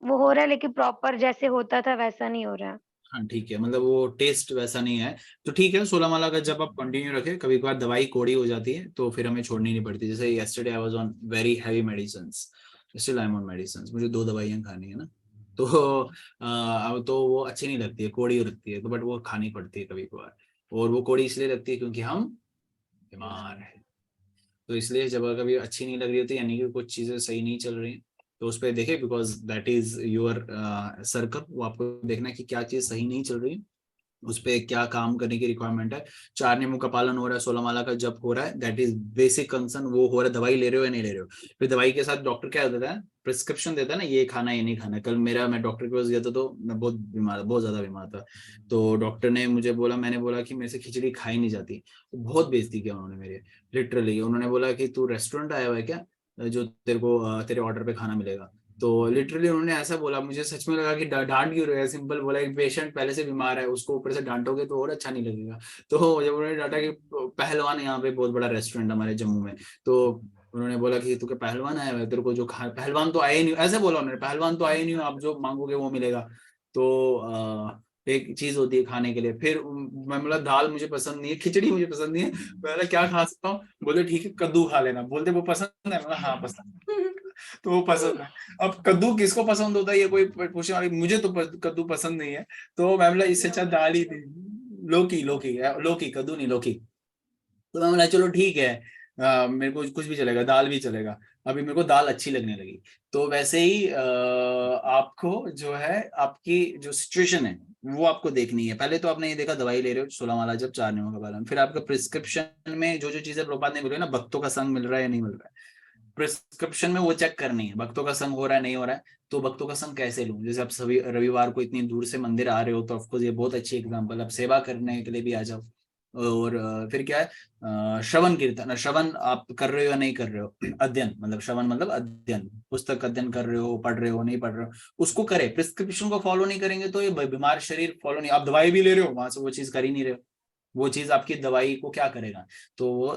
वो हो रहा है लेकिन प्रॉपर जैसे होता था वैसा नहीं हो रहा है। हाँ ठीक है, मतलब वो टेस्ट वैसा नहीं है तो ठीक है। 16 माला का जब आप कंटिन्यू रखें, कभी कभार दवाई कोड़ी हो जाती है तो फिर हमें छोड़नी नहीं पड़ती। जैसे yesterday I was on very heavy medicines, still I'm on medicines, मुझे 2 दवाइयाँ खानी है ना, तो अब तो वो अच्छी नहीं लगती है, कोड़ी लगती है, तो बट वो खानी पड़ती है कभी कभार। और वो कोड़ी इसलिए लगती है क्योंकि हम बीमार है, तो इसलिए जब कभी अच्छी नहीं लग रही होती यानी कि कुछ चीजें सही नहीं चल रही, तो उस पर देखे, because that is your circle. वो आपको देखना है कि क्या चीज सही नहीं चल रही, उस पर क्या काम करने की रिक्वायरमेंट है। 4 नियमों का पालन हो रहा है, 16 माला का जप हो रहा है, दैट इज बेसिक कंसर्न। वो हो रहा है, दवाई ले रहे हो या नहीं ले रहे हो। फिर दवाई के साथ डॉक्टर क्या देता है, प्रिस्क्रिप्शन देता है ना, ये खाना ये नहीं खाना। कल मैं डॉक्टर के पास गया था तो मैं बहुत बीमार, बहुत ज्यादा बीमार था, तो डॉक्टर ने मुझे बोला, मैंने बोला कि मेरे से खिचड़ी खाई नहीं जाती, तो बहुत बेइज्जती किया उन्होंने मेरे, लिटरली। उन्होंने बोला कि तू रेस्टोरेंट आया हुआ है क्या, जो तेरे को तेरे ऑर्डर पे खाना मिलेगा। तो लिटरली उन्होंने ऐसा बोला, मुझे सच में लगा कि डांट क्यों रहे हैं। सिंपल बोला, एक पेशेंट पहले से बीमार है, उसको ऊपर से डांटोगे तो और अच्छा नहीं लगेगा। तो जब उन्होंने डांटा कि पहलवान, यहाँ पे बहुत बड़ा रेस्टोरेंट हमारे जम्मू में, तो उन्होंने बोला कि तू क्या पहलवान आया है, तेरे को जो खा, पहलवान तो आए नहीं, ऐसे बोला उन्होंने, पहलवान तो आए नहीं, आप जो मांगोगे वो मिलेगा। तो एक चीज होती है खाने के लिए। फिर मैं बोला दाल मुझे पसंद नहीं है, खिचड़ी मुझे पसंद नहीं है। मैंने क्या खा सकता हूँ, बोले ठीक है कद्दू खा लेना। बोलते वो पसंद है, मतलब हाँ पसंद है। तो वो पसंद है। अब कद्दू किसको पसंद होता है ये कोई पूछने वाली, मुझे तो कद्दू पसंद नहीं है। तो मैं बोला इससे अच्छा दाल ही थी, लौकी लौकी लौकी, कद्दू नहीं लौकी। तो मैं बोला चलो ठीक है, मेरे को कुछ भी चलेगा, दाल भी चलेगा। अभी मेरे को दाल अच्छी लगने लगी। तो वैसे ही आपको जो है, आपकी जो सिचुएशन है वो आपको देखनी है। पहले तो आपने ये देखा दवाई ले रहे हो, 16 माला जब 4 नियमों का पालन, फिर आपका प्रिस्क्रिप्शन में जो जो चीजें प्रभात ने मिल रही है ना, भक्तों का संग मिल रहा है या नहीं मिल रहा है, प्रिस्क्रिप्शन में वो चेक करनी है, भक्तों का संग हो रहा है नहीं हो रहा है। तो भक्तों का संग कैसे लूं, जैसे आप सभी रविवार को इतनी दूर से मंदिर आ रहे हो, तो ऑफकोर्स ये बहुत अच्छी एग्जाम्पल, आप सेवा करने के लिए भी आ जाओ। और फिर क्या है, श्रवण कीर्तन, श्रवण आप कर रहे हो या नहीं कर रहे हो, अध्ययन मतलब श्रवण मतलब अध्ययन, पुस्तक अध्ययन कर रहे हो, पढ़ रहे हो नहीं पढ़ रहे हो, उसको करे। प्रिस्क्रिप्शन को फॉलो नहीं करेंगे तो ये बीमार शरीर फॉलो नहीं, आप दवाई भी ले रहे हो वहां से वो चीज कर ही नहीं रहे हो, वो चीज आपकी दवाई को क्या करेगा, तो वो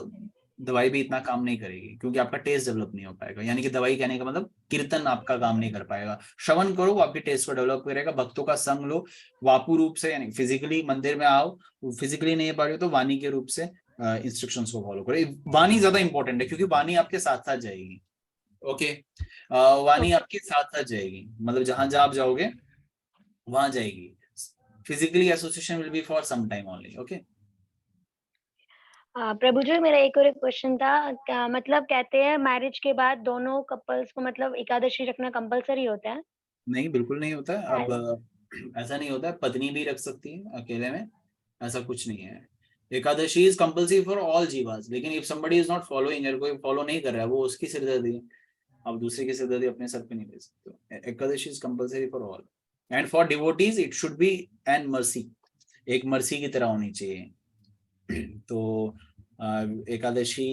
दवाई भी इतना काम नहीं करेगी, क्योंकि आपका टेस्ट डेवलप नहीं हो पाएगा। यानी कि दवाई कहने का मतलब कीर्तन आपका काम नहीं कर पाएगा। श्रवण करो, वो आपके टेस्ट को डेवलप करेगा। भक्तों का संग लो, वापु रूप से, यानी फिजिकली मंदिर में आओ, फिजिकली नहीं पा रहे हो तो वाणी के रूप से इंस्ट्रक्शंस को फॉलो करो। वाणी ज्यादा इंपॉर्टेंट है क्योंकि वाणी आपके साथ साथ जाएगी। ओके, वाणी आपके साथ साथ जाएगी, मतलब जहां जहां आप जाओगे वहां जाएगी। Physically association will be for some time only. Okay, प्रभु जी मेरा एक और एक क्वेश्चन था, क्या मतलब कहते हैं मैरिज के बाद दोनों कपल्स को मतलब एकादशी रखना कंपलसरी होता है? नहीं बिल्कुल नहीं होता है। अब ऐसा नहीं होता है, पत्नी भी रख सकती है अकेले में, ऐसा कुछ नहीं है। Ekadashi is compulsory for all जीवास, लेकिन if somebody is not following, अगर कोई फॉलो नहीं कर रहा है, वो उसकी सिरदर्दी है। आप दूसरे की सिरदर्दी अपने सर पे नहीं ले सकते। Ekadashi is compulsory for all, and for devotees it should be an mercy, एक मर्सी की तरह होनी चाहिए। तो एकादशी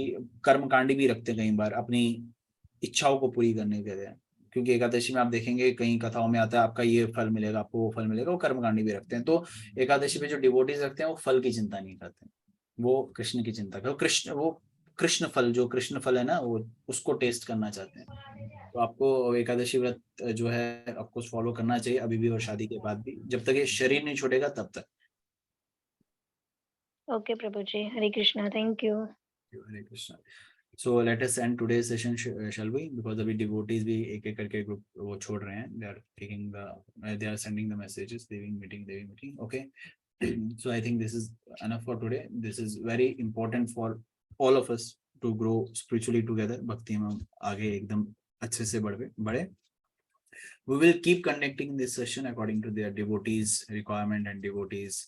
कर्मकांडी भी रखते हैं कई बार अपनी इच्छाओं को पूरी करने के लिए, क्योंकि एकादशी में आप देखेंगे कई कथाओं में आता है आपका ये फल मिलेगा, आपको वो फल मिलेगा, वो कर्मकांडी भी रखते हैं। तो एकादशी पे जो डिवोटीज रखते हैं वो फल की चिंता नहीं करते, वो कृष्ण की चिंता करते, वो कृष्ण फल, जो कृष्ण फल है ना, वो उसको टेस्ट करना चाहते हैं। तो आपको एकादशी व्रत जो है आपको फॉलो करना चाहिए, अभी भी और शादी के बाद भी, जब तक ये शरीर नहीं छूटेगा तब तक। Okay Prabhu ji, Hare Krishna, thank you. Hare Krishna. So let us end today's session, shall we? Because अभी devotees भी एक एक करके group वो छोड़ रहे हैं, they are taking the, they are sending the messages, leaving meeting. Okay. So I think this is enough for today. This is very important for all of us to grow spiritually together. भक्ति में हम आगे एकदम अच्छे से बढ़े. We will keep conducting this session according to their devotees requirement and devotees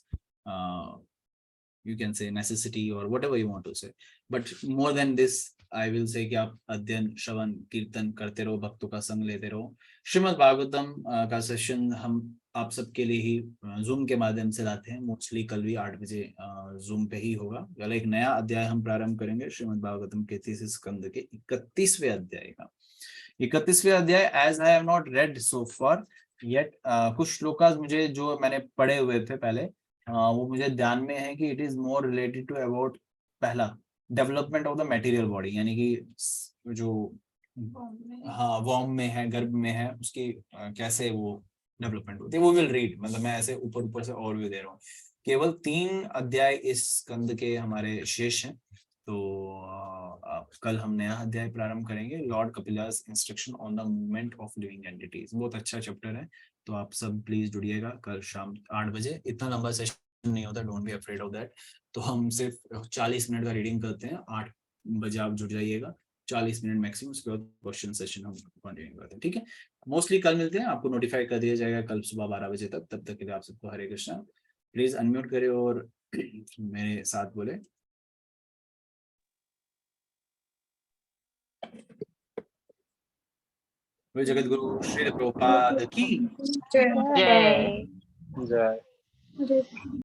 you can say necessity or whatever you want to say, but more than this I will say कि आप अध्ययन श्रवण कीर्तन करते रहो, भक्तों का संग लेते रहो। श्रीमद् भागवतम का सेशन हम आप सबके लिए ही जूम के माध्यम से लाते हैं, मोस्टली कल भी 8 बजे जूम पे ही होगा। कल एक नया अध्याय हम प्रारंभ करेंगे श्रीमद् भागवतम के 30वें स्कंद के 31वें अध्याय का। 31वें अध्याय as I have not read so far yet, कुछ श्लोकास मुझे जो मैंने पढ़े हुए थे पहले, वो मुझे ध्यान में है कि it is more related to about पहला development of the material body, यानी कि जो हाँ वॉर्म में है, गर्भ में है, उसकी कैसे वो डेवलपमेंट होती है, वो विल रीड। मतलब मैं ऐसे ऊपर ऊपर से ओवरव्यू दे रहा हूँ। केवल 3 अध्याय इस स्कंद के हमारे शेष हैं। तो कल हम नया अध्याय प्रारंभ करेंगे, lord Kapila's instruction on the movement of living entities. बहुत अच्छा चैप्टर है, तो आप सब प्लीज जुड़िएगा कल शाम 8 बजे। इतना लंबा सेशन नहीं होता, don't be afraid of that. तो हम सिर्फ 40 मिनट का रीडिंग करते हैं। 8 बजे आप जुड़ जाइएगा, 40 मिनट मैक्सिमम, उसके बाद क्वेश्चन सेशन हम कंटिन्यू करते हैं, ठीक है। मोस्टली कल मिलते हैं, आपको नोटिफाई कर दिया जाएगा कल सुबह 12 बजे तक। तब तक के लिए आप सबको हरे कृष्णा। प्लीज अनम्यूट करें और मेरे साथ बोले। जगत गुरु श्री प्रभुपाद की जय जय। जय।